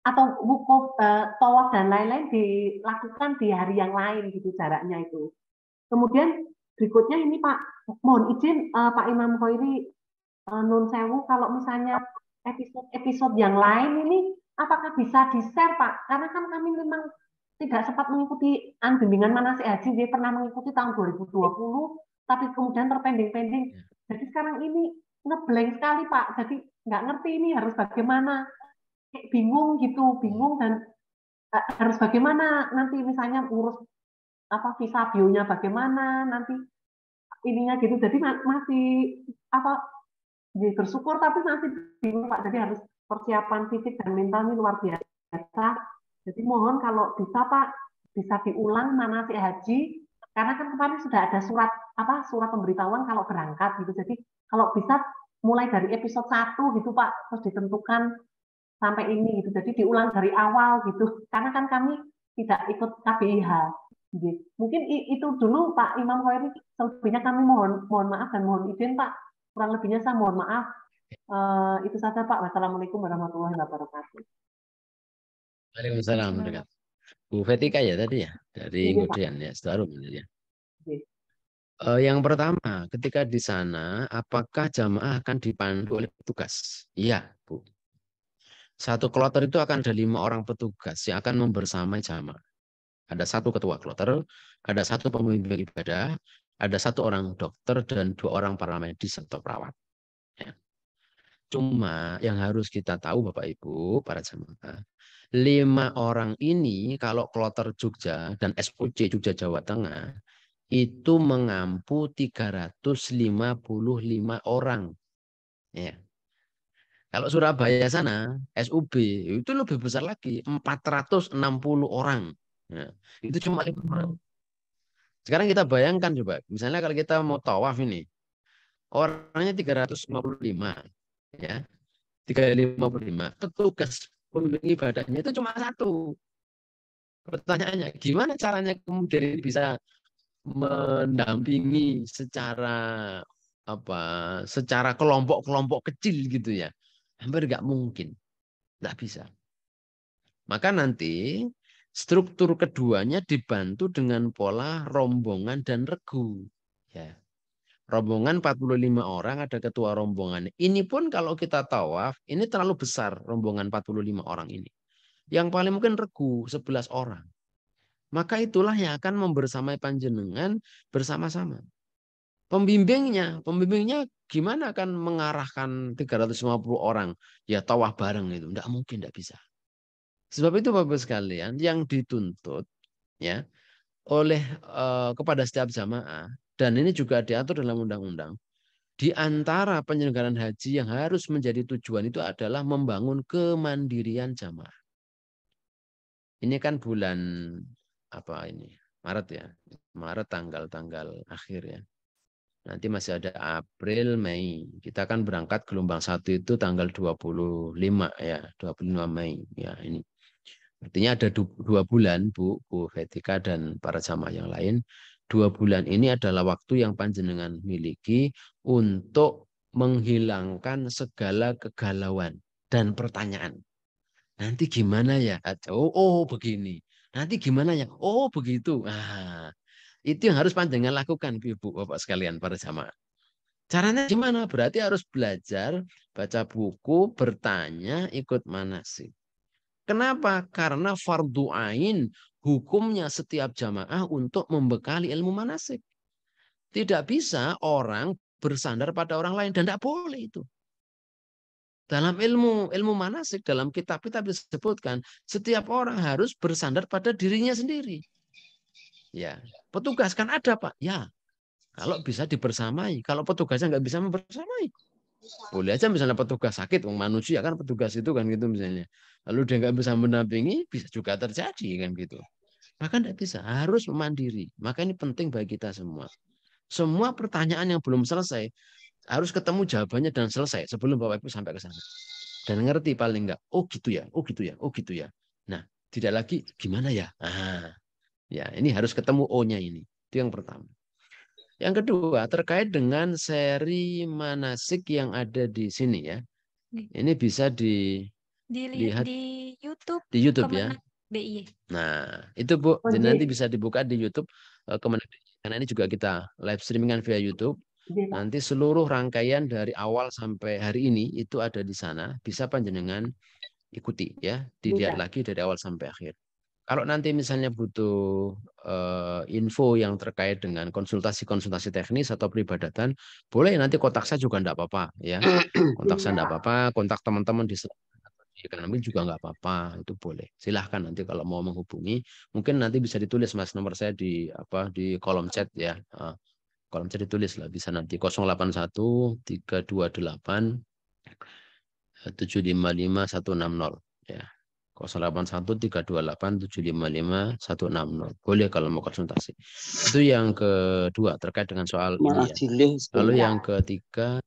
atau wukuf, tawaf dan lain-lain dilakukan di hari yang lain gitu jaraknya itu. Kemudian berikutnya ini Pak, mohon izin Pak Imam Khoiri, nun sewu kalau misalnya episode yang lain ini apakah bisa di-share Pak? Karena kan kami memang tidak sempat mengikuti bimbingan manasik haji, dia pernah mengikuti tahun 2020, tapi kemudian terpending-pending. Jadi sekarang ini ngeblank sekali Pak, jadi nggak ngerti ini harus bagaimana, kayak bingung gitu, bingung dan harus bagaimana nanti misalnya urus visa bionya bagaimana nanti ininya gitu. Jadi masih bersyukur tapi masih bingung Pak. Jadi harus persiapan fisik dan mental ini luar biasa. Jadi mohon kalau bisa Pak bisa diulang manasik haji karena kan kemarin sudah ada surat pemberitahuan kalau berangkat gitu. Jadi kalau bisa mulai dari episode 1 gitu Pak, terus ditentukan sampai ini gitu. Jadi diulang dari awal gitu. Karena kan kami tidak ikut KBIH. Gitu. Mungkin itu dulu Pak Imam Khoiri. Selebihnya kami mohon maaf dan mohon izin Pak. Kurang lebihnya saya mohon maaf. Itu saja Pak. Wassalamualaikum warahmatullahi wabarakatuh. Waalaikumsalam. Bu Vetika ya tadi ya dari Ngodian ya, Sedarum ya. Yang pertama, ketika di sana, apakah jamaah akan dipandu oleh petugas? Iya, Bu. Satu kloter itu akan ada 5 orang petugas yang akan membersamai jamaah. Ada satu ketua kloter, ada satu pemimpin ibadah, ada satu orang dokter, dan 2 orang para medis atau perawat. Ya. Cuma yang harus kita tahu Bapak Ibu, para jamaah, 5 orang ini kalau kloter Jogja dan SOC Jogja Jawa Tengah, itu mengampu 355 orang. Ya. Kalau Surabaya sana, SUB, itu lebih besar lagi, 460 orang. Ya. Itu cuma 5 orang. Sekarang kita bayangkan coba, misalnya kalau kita mau tawaf ini, orangnya 355. Ya. 355. Petugas pembimbing ibadahnya itu cuma 1. Pertanyaannya, gimana caranya kemudian ini bisa mendampingi secara kelompok-kelompok kecil gitu ya, hampir nggak mungkin, nggak bisa. Maka nanti struktur keduanya dibantu dengan pola rombongan dan regu. Ya. Rombongan 45 orang, ada ketua rombongan. Ini pun kalau kita tawaf, ini terlalu besar rombongan 45 orang ini. Yang paling mungkin regu 11 orang. Maka itulah yang akan membersamai panjenengan bersama-sama. Pembimbingnya gimana akan mengarahkan 350 orang ya tawaf bareng itu? Enggak mungkin, enggak bisa. Sebab itu Bapak sekalian yang dituntut ya oleh kepada setiap jamaah, dan ini juga diatur dalam undang-undang, di antara penyelenggaraan haji yang harus menjadi tujuan itu adalah membangun kemandirian jamaah. Ini kan bulan Maret ya. Maret tanggal-tanggal akhir ya. Nanti masih ada April, Mei. Kita kan berangkat gelombang 1 itu tanggal 25 ya, 25 Mei. Ya, ini. Artinya ada 2 bulan, Bu Vetika dan para jamaah yang lain. 2 bulan ini adalah waktu yang panjenengan miliki untuk menghilangkan segala kegalauan dan pertanyaan. Nanti gimana ya? Oh begini. Nanti gimana ya? Oh begitu. Nah, itu yang harus panjenengan lakukan, Ibu Bapak sekalian, para jamaah. Caranya gimana? Berarti harus belajar, baca buku, bertanya, ikut manasik. Kenapa? Karena fardu ain hukumnya setiap jamaah untuk membekali ilmu manasik. Tidak bisa orang bersandar pada orang lain dan tidak boleh itu. Dalam ilmu manasik, dalam kitab-kitab disebutkan, setiap orang harus bersandar pada dirinya sendiri. Ya, petugas kan ada, Pak. Ya, kalau bisa dibersamai. Kalau petugasnya nggak bisa membersamai, boleh aja misalnya petugas sakit, manusia kan petugas itu kan gitu misalnya. Lalu dia nggak bisa mendampingi, bisa juga terjadi kan gitu. Maka tidak bisa, harus mandiri. Maka ini penting bagi kita semua. Semua pertanyaan yang belum selesai harus ketemu jawabannya dan selesai sebelum Bapak Ibu sampai ke sana. Dan ngerti paling enggak, oh gitu ya, oh gitu ya, oh gitu ya. Nah, tidak lagi gimana ya. Ya, ini harus ketemu O-nya ini. Itu yang pertama. Yang kedua, terkait dengan seri manasik yang ada di sini ya. Ini bisa dilihat di YouTube. Di YouTube ya. BI. Nah, itu Bu, nanti bisa dibuka di YouTube Kemenag DIY. Karena ini juga kita live streamingan via YouTube. Nanti seluruh rangkaian dari awal sampai hari ini itu ada di sana. Bisa panjenengan ikuti ya, dilihat lagi dari awal sampai akhir. Kalau nanti misalnya butuh info yang terkait dengan konsultasi teknis atau peribadatan, boleh nanti kontak saya juga enggak apa-apa ya. Kontak saya enggak apa-apa, kontak teman-teman di ekonomi juga enggak apa-apa, itu boleh. Silahkan nanti kalau mau menghubungi, mungkin nanti bisa ditulis Mas nomor saya di kolom chat ya. Kolom chat ditulis lah, bisa nanti 081 328 755 160 ya. 081 328 755 160. Boleh kalau mau konsultasi. Itu yang kedua terkait dengan soal ini ya. Lalu yang ketiga,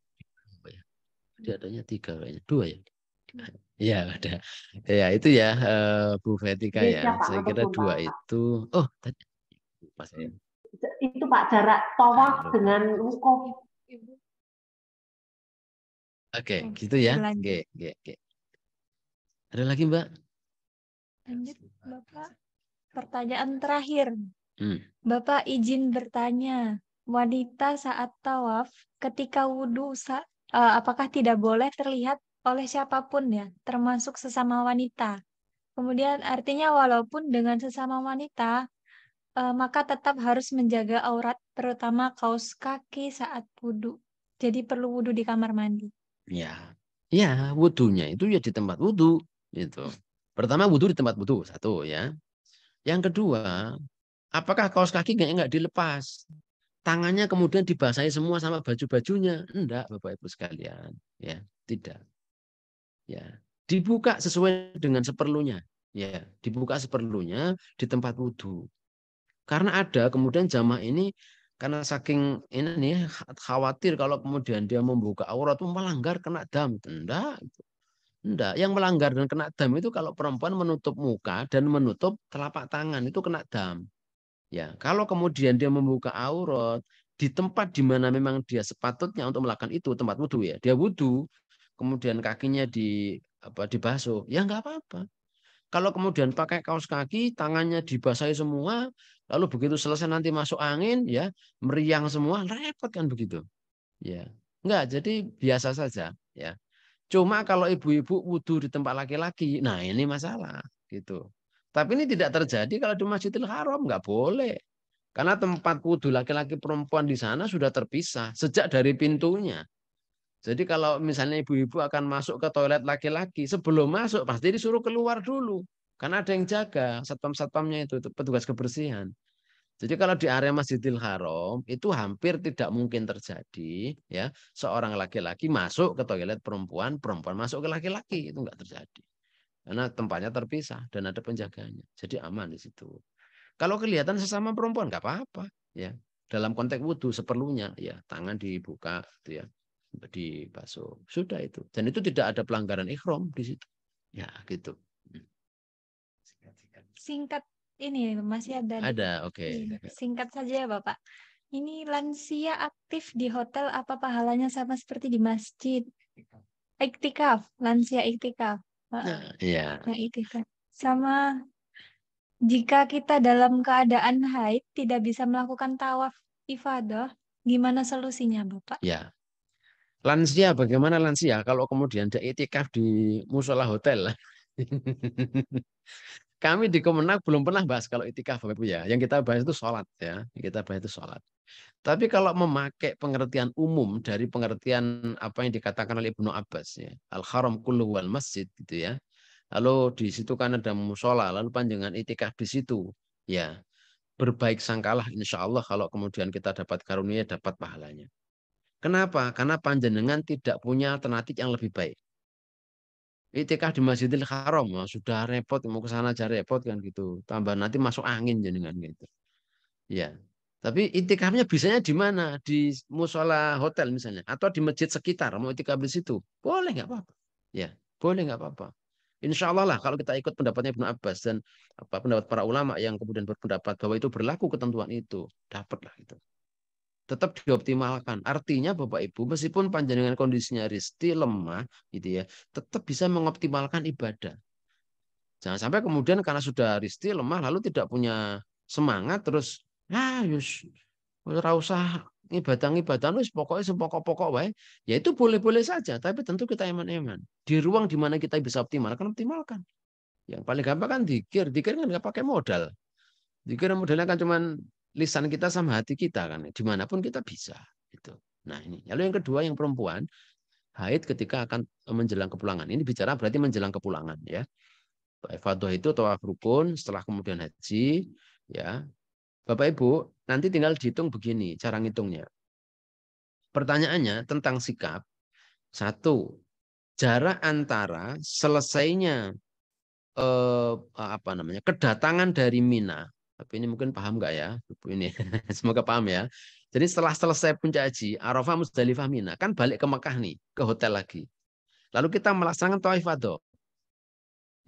adanya 3 kayaknya, 2 ya. Ya ada. Ya itu ya Bu Vetika ya. Saya kira 2 itu. Oh tadi Mas ya. Itu Pak, jarak tawaf dengan wukuf. Oke, gitu ya. Oke. Ada lagi Mbak? Lanjut Bapak. Pertanyaan terakhir. Bapak izin bertanya, wanita saat tawaf ketika wudhu apakah tidak boleh terlihat oleh siapapun ya, termasuk sesama wanita. Kemudian artinya walaupun dengan sesama wanita, maka tetap harus menjaga aurat, terutama kaos kaki saat wudhu. Jadi perlu wudhu di kamar mandi. Ya, wudhunya itu ya di tempat wudhu. Gitu. Pertama wudhu di tempat wudhu, satu ya. Yang kedua, apakah kaos kaki nggak dilepas? Tangannya kemudian dibasahi semua sama baju-bajunya? Enggak, Bapak Ibu sekalian. Ya, tidak. Ya, dibuka sesuai dengan seperlunya. Ya, dibuka seperlunya di tempat wudhu. Karena ada kemudian jamaah ini karena saking ini nih khawatir kalau kemudian dia membuka aurat itu melanggar kena dam. Enggak. Enggak. Yang melanggar dan kena dam itu kalau perempuan menutup muka dan menutup telapak tangan itu kena dam. Ya, kalau kemudian dia membuka aurat di tempat di mana memang dia sepatutnya untuk melakukan itu, tempat wudhu ya, dia wudhu, kemudian kakinya dibasuh, ya nggak apa-apa. Kalau kemudian pakai kaos kaki, tangannya dibasahi semua, lalu begitu selesai nanti masuk angin, ya meriang semua, repot kan begitu. Ya, nggak. Jadi biasa saja. Ya, cuma kalau ibu-ibu wudhu di tempat laki-laki, nah ini masalah gitu. Tapi ini tidak terjadi kalau di Masjidil Haram, nggak boleh. Karena tempat wudhu laki-laki perempuan di sana sudah terpisah sejak dari pintunya. Jadi kalau misalnya ibu-ibu akan masuk ke toilet laki-laki, sebelum masuk pasti disuruh keluar dulu. Karena ada yang jaga, satpam-satpamnya itu petugas kebersihan. Jadi kalau di area Masjidil Haram itu hampir tidak mungkin terjadi ya seorang laki-laki masuk ke toilet perempuan, perempuan masuk ke laki-laki, itu enggak terjadi. Karena tempatnya terpisah dan ada penjaganya. Jadi aman di situ. Kalau kelihatan sesama perempuan nggak apa-apa ya. dalam konteks wudhu seperlunya, ya tangan dibuka, gitu ya, dibasuh, sudah itu. Dan itu tidak ada pelanggaran ihram di situ, ya gitu. Singkat ini masih ada. Ada, oke. Iya, singkat saja ya Bapak. Ini lansia aktif di hotel apa pahalanya sama seperti di masjid? Iktikaf, lansia iktikaf. Nah, ya. Nah, iktikaf. Sama jika kita dalam keadaan haid tidak bisa melakukan tawaf ifadah, gimana solusinya Bapak? Ya. Lansia, bagaimana lansia kalau kemudian dia iktikaf di musola hotel? Kami di Kemenang belum pernah bahas kalau itikaf Bapak Ibu ya. Yang kita bahas itu sholat ya. Yang kita bahas itu sholat. Tapi kalau memakai pengertian umum dari pengertian apa yang dikatakan oleh Ibnu Abbas ya, al-haram kullu wal masjid gitu ya. Lalu di situ kan ada musola, lalu panjangan itikaf di situ. Ya, berbaik sangkalah insya Allah kalau kemudian kita dapat karunia dapat pahalanya. Kenapa? Karena panjenengan tidak punya alternatif yang lebih baik. Itikaf di Masjidil Haram, sudah repot mau ke sana aja repot kan gitu. Tambah nanti masuk angin jenengan gitu. Ya. Tapi itikafnya bisanya di mana? Di musola hotel misalnya atau di masjid sekitar mau itikaf di situ. Boleh nggak apa-apa. Ya, boleh nggak apa-apa. Insya Allah lah kalau kita ikut pendapatnya Ibnu Abbas dan pendapat para ulama yang kemudian berpendapat bahwa itu berlaku ketentuan itu, dapatlah itu. Tetap dioptimalkan. Artinya Bapak Ibu, meskipun panjenengan kondisinya risti, lemah, gitu ya, tetap bisa mengoptimalkan ibadah. Jangan sampai kemudian karena sudah risti, lemah, lalu tidak punya semangat, terus, yus, ora usah ibadah wis pokoknya sepokok-pokok wae. Ya itu boleh-boleh saja, tapi tentu kita eman-eman. Di ruang di mana kita bisa optimalkan, optimalkan. Yang paling gampang kan dikir kan nggak pakai modal. Dikir modalnya kan cuman lisan kita sama hati kita kan, dimanapun kita bisa itu. Nah ini lalu yang kedua yang perempuan haid ketika akan menjelang kepulangan, ini bicara berarti menjelang kepulangan ya. Ifadah itu tawaf rukun setelah kemudian haji ya. Bapak Ibu nanti tinggal dihitung begini cara ngitungnya. Pertanyaannya tentang sikap. Satu, jarak antara selesainya apa namanya kedatangan dari Mina. Tapi ini mungkin paham nggak ya? Ini semoga paham ya. Jadi setelah selesai puncak haji, Arafah, Muzdalifah, Mina, kan balik ke Mekah nih, ke hotel lagi. Lalu kita melaksanakan tawaf ifadah.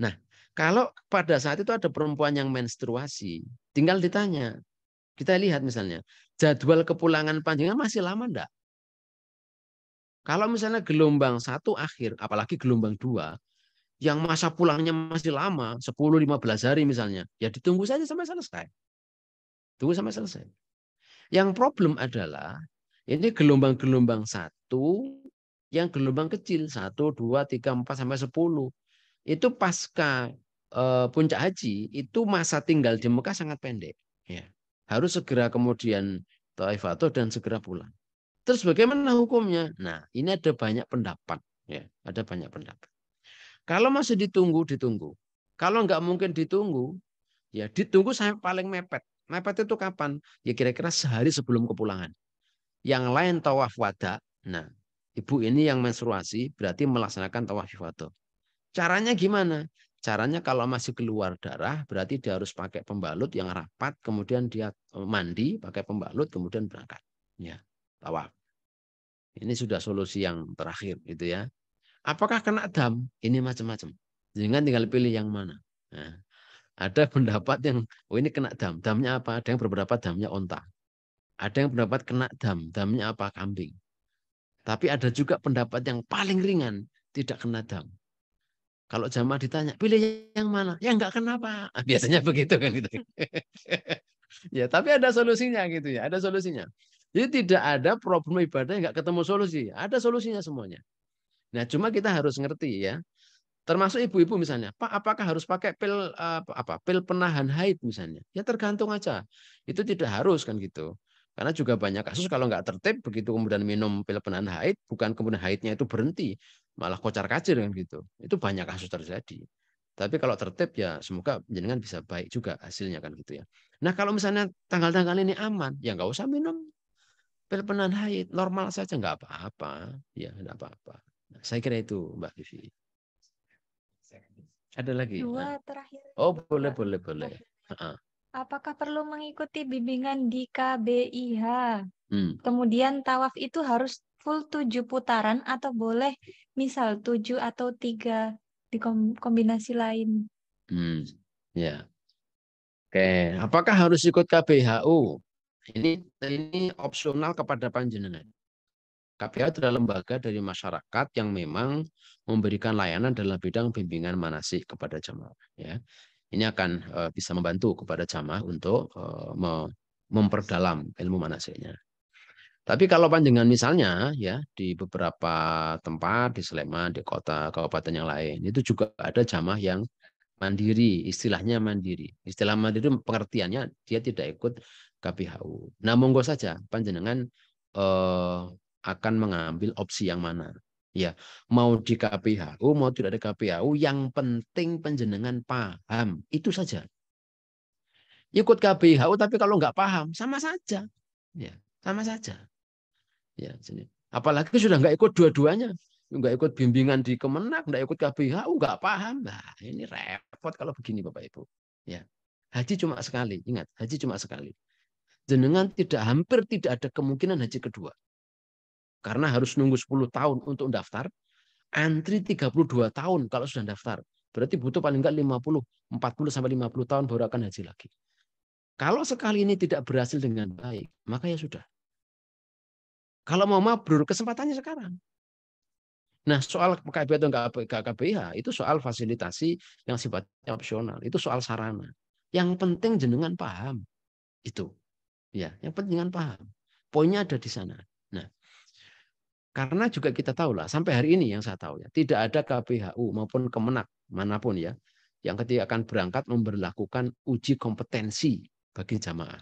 Nah, kalau pada saat itu ada perempuan yang menstruasi, tinggal ditanya. Kita lihat misalnya, jadwal kepulangan panjenengan masih lama enggak? Kalau misalnya gelombang 1 akhir, apalagi gelombang 2, yang masa pulangnya masih lama, 10-15 hari misalnya, ya ditunggu saja sampai selesai. Tunggu sampai selesai. Yang problem adalah ini gelombang-gelombang 1, yang gelombang kecil 1, 2, 3, 4 sampai 10. Itu pasca puncak haji itu masa tinggal di Mekah sangat pendek. Ya. Harus segera kemudian tawaf dan segera pulang. Terus bagaimana hukumnya? Nah, ini ada banyak pendapat. Ya, ada banyak pendapat. Kalau masih ditunggu, ditunggu. Kalau nggak mungkin ditunggu, ya ditunggu sampai paling mepet. Mepet itu kapan? Ya kira-kira sehari sebelum kepulangan. Yang lain tawaf wada. Nah, ibu ini yang menstruasi berarti melaksanakan tawaf wada. Caranya gimana? Caranya kalau masih keluar darah, berarti dia harus pakai pembalut yang rapat, kemudian dia mandi, pakai pembalut, kemudian berangkat. Ya, tawaf. Ini sudah solusi yang terakhir, gitu ya. Apakah kena dam? Ini macam-macam. Jangan tinggal pilih yang mana. Nah, ada pendapat yang, oh ini kena dam. Damnya apa? Ada yang berpendapat damnya onta. Ada yang pendapat kena dam. Damnya apa? Kambing. Tapi ada juga pendapat yang paling ringan, tidak kena dam. Kalau jamaah ditanya, pilih yang mana? Ya enggak kenapa. Biasanya begitu kan gitu. Ya, tapi ada solusinya gitu ya, ada solusinya. Jadi tidak ada problem ibadah yang enggak ketemu solusi. Ada solusinya semuanya. Nah, cuma kita harus ngerti ya. Termasuk ibu-ibu misalnya, Pak, apakah harus pakai pil penahan haid misalnya? Ya tergantung aja. Itu tidak harus kan gitu. Karena juga banyak kasus kalau nggak tertib begitu kemudian minum pil penahan haid, bukan kemudian haidnya itu berhenti, malah kocar-kacir kan gitu. Itu banyak kasus terjadi. Tapi kalau tertib ya semoga jenengan bisa baik juga hasilnya kan gitu ya. Nah kalau misalnya tanggal-tanggal ini aman, ya nggak usah minum pil penahan haid, normal saja nggak apa-apa, ya nggak apa-apa. Nah, saya kira itu Mbak Vivi. Ada lagi? Dua terakhir. Oh boleh. Apakah perlu mengikuti bimbingan di KBIH? Hmm. Kemudian tawaf itu harus full 7 putaran atau boleh misal 7 atau 3 di kombinasi lain? Ya. Oke, apakah harus ikut KBHU? Ini opsional kepada panjenengan. KBHU adalah lembaga dari masyarakat yang memang memberikan layanan dalam bidang bimbingan manasik kepada jamaah. Ya, ini akan bisa membantu kepada jamaah untuk memperdalam ilmu manasiknya. Tapi kalau panjenengan misalnya ya di beberapa tempat di Sleman, di kota kabupaten yang lain, itu juga ada jamaah yang mandiri, istilahnya mandiri. Istilah mandiri pengertiannya dia tidak ikut KBHU. Nah, monggo saja panjenengan akan mengambil opsi yang mana. Ya, mau di KBHU, mau tidak ada KBHU, yang penting panjenengan paham. Itu saja. Ikut KBHU tapi kalau nggak paham, sama saja. Ya, sama saja. Ya, apalagi sudah nggak ikut dua-duanya, nggak ikut bimbingan di Kemenak, nggak ikut KBHU, nggak paham. Nah, ini repot kalau begini Bapak Ibu. Ya, haji cuma sekali. Ingat, haji cuma sekali. Jenengan hampir tidak ada kemungkinan haji kedua. Karena harus nunggu 10 tahun untuk daftar, antri 32 tahun kalau sudah daftar. Berarti butuh paling enggak 40 sampai 50 tahun baru akan haji lagi. Kalau sekali ini tidak berhasil dengan baik, maka ya sudah. Kalau mau mabrur, kesempatannya sekarang. Nah, soal KBH atau KBH itu soal fasilitasi yang sifatnya opsional. Itu soal sarana. Yang penting jenengan paham. Itu. Ya, yang penting jenengan paham. Poinnya ada di sana. Nah, karena juga kita tahu lah, sampai hari ini yang saya tahu ya, tidak ada KBHU maupun Kemenak manapun ya, yang ketika akan berangkat memberlakukan uji kompetensi bagi jamaah.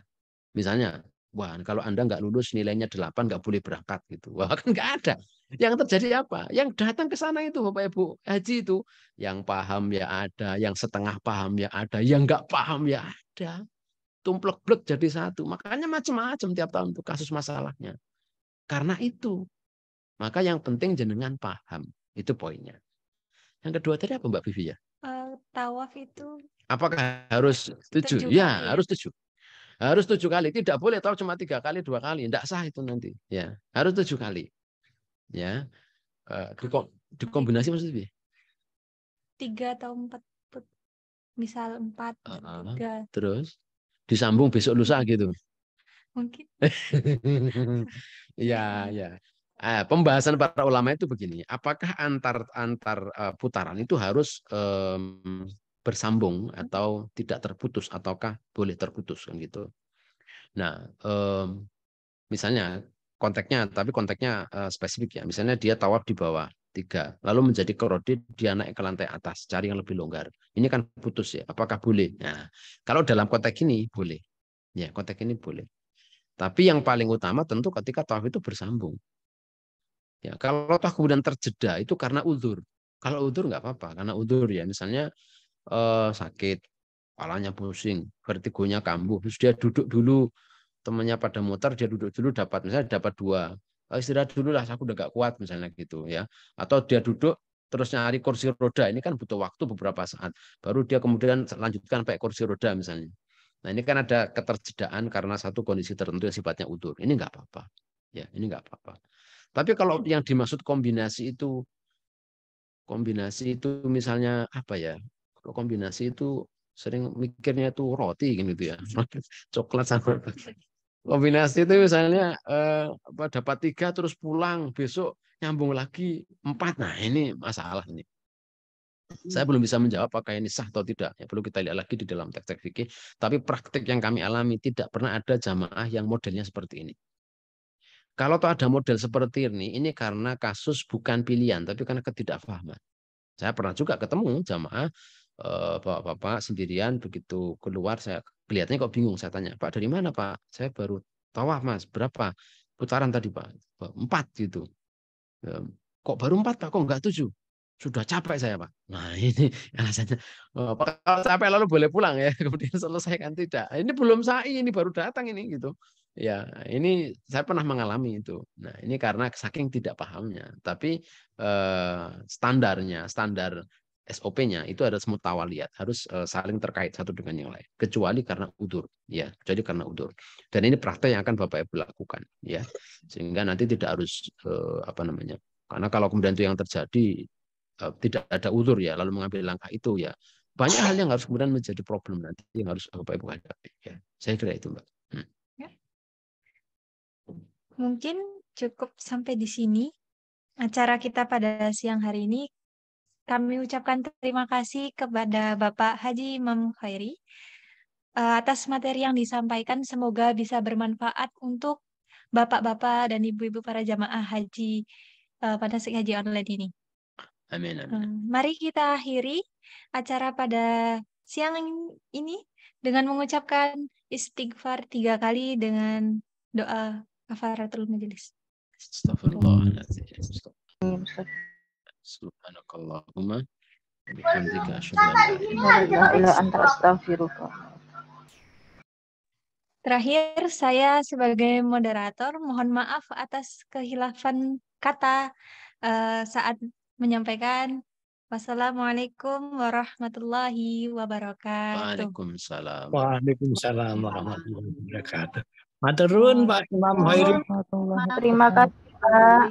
Misalnya, wah kalau Anda nggak lulus nilainya 8 nggak boleh berangkat gitu. Wah kan nggak ada. Yang terjadi apa? Yang datang ke sana itu Bapak Ibu haji itu, yang paham ya ada, yang setengah paham ya ada, yang nggak paham ya ada. Tumplek-blek jadi satu. Makanya macam-macam tiap tahun tuh kasus masalahnya. Karena itu. Maka yang penting jenengan paham. Itu poinnya. Yang kedua tadi apa Mbak Vivi ya? Tawaf itu Apakah harus 7? 7 Ya, kali ya? harus 7. Harus 7 kali. Tidak boleh tahu cuma 3 kali, 2 kali. Tidak sah itu nanti. Ya, harus 7 kali. Ya, dikombinasi maksudnya? 3 atau 4, misal 4 dan 3. Terus disambung besok lusa gitu. Mungkin. Ya, ya. Pembahasan para ulama itu begini. Apakah antar putaran itu harus bersambung atau tidak terputus, ataukah boleh terputus kan gitu? Nah, misalnya konteksnya spesifik ya. Misalnya dia tawaf di bawah 3, lalu menjadi krodit, dia naik ke lantai atas, cari yang lebih longgar. Ini kan putus ya. Apakah boleh? Nah, kalau dalam konteks ini boleh. Ya, konteks ini boleh. Tapi yang paling utama tentu ketika tawaf itu bersambung. Ya, kalau toh kemudian terjeda itu karena udzur. Kalau udzur nggak apa-apa, karena udzur ya. Misalnya sakit, kepalanya pusing, vertigonya kambuh, terus dia duduk dulu, temannya pada muter, dia duduk dulu dapat 2. Istirahat dulu lah, aku udah gak kuat misalnya gitu ya. Atau dia duduk terus nyari kursi roda, ini kan butuh waktu beberapa saat. Baru dia kemudian lanjutkan pakai kursi roda misalnya. Nah ini kan ada keterjedaan karena satu kondisi tertentu yang sifatnya udzur. Ini nggak apa-apa. Ya, ini nggak apa-apa. Tapi kalau yang dimaksud kombinasi itu misalnya apa ya? Kalau kombinasi itu sering mikirnya itu roti gitu ya. Coklat sama kombinasi itu misalnya dapat 3 terus pulang, besok nyambung lagi 4. Nah, ini masalah ini. Saya belum bisa menjawab apakah ini sah atau tidak. Ya, perlu kita lihat lagi di dalam teks-teks fikih. Tapi praktik yang kami alami tidak pernah ada jamaah yang modelnya seperti ini. Kalau ada model seperti ini karena kasus bukan pilihan, tapi karena ketidakfahaman. Saya pernah juga ketemu jamaah bapak-bapak sendirian, begitu keluar saya kelihatannya kok bingung. Saya tanya, Pak dari mana Pak? Saya baru tawaf Mas. Berapa putaran tadi Pak? 4 gitu. Kok baru 4 Pak? Kok enggak 7? Sudah capek saya Pak. Nah ini alasannya. Kalau capek lalu boleh pulang ya. Kemudian selesaikan tidak. Ini belum sa'i, ini baru datang ini gitu. Ya, ini saya pernah mengalami itu. Nah, ini karena saking tidak pahamnya. Tapi standar SOP-nya itu harus mutawaliyat, harus saling terkait satu dengan yang lain, kecuali karena udzur, ya, kecuali karena udzur. Dan ini praktek yang akan Bapak Ibu lakukan, ya, sehingga nanti tidak harus apa namanya, karena kalau kemudian itu yang terjadi tidak ada udzur ya, lalu mengambil langkah itu ya, banyak hal yang harus kemudian menjadi problem nanti yang harus Bapak Ibu hadapi. Ya, saya kira itu, Mbak. Mungkin cukup sampai di sini acara kita pada siang hari ini. Kami ucapkan terima kasih kepada Bapak Haji Imam Khairi atas materi yang disampaikan. Semoga bisa bermanfaat untuk bapak-bapak dan ibu-ibu para jamaah haji manasik haji online ini. Amin, amin. Mari kita akhiri acara pada siang ini dengan mengucapkan istighfar 3 kali dengan doa kafaratul majelis. Astagfirullahaladzim. Subhanakallahumma bihamdika asyhadu an la ilaha illa anta astaghfiruka. Terakhir, saya sebagai moderator mohon maaf atas kehilafan kata saat menyampaikan. Wassalamualaikum warahmatullahi wabarakatuh. Waalaikumsalam. Waalaikumsalam warahmatullahi wabarakatuh. Matur nuwun Pak Imam Khairi. Terima kasih Pak.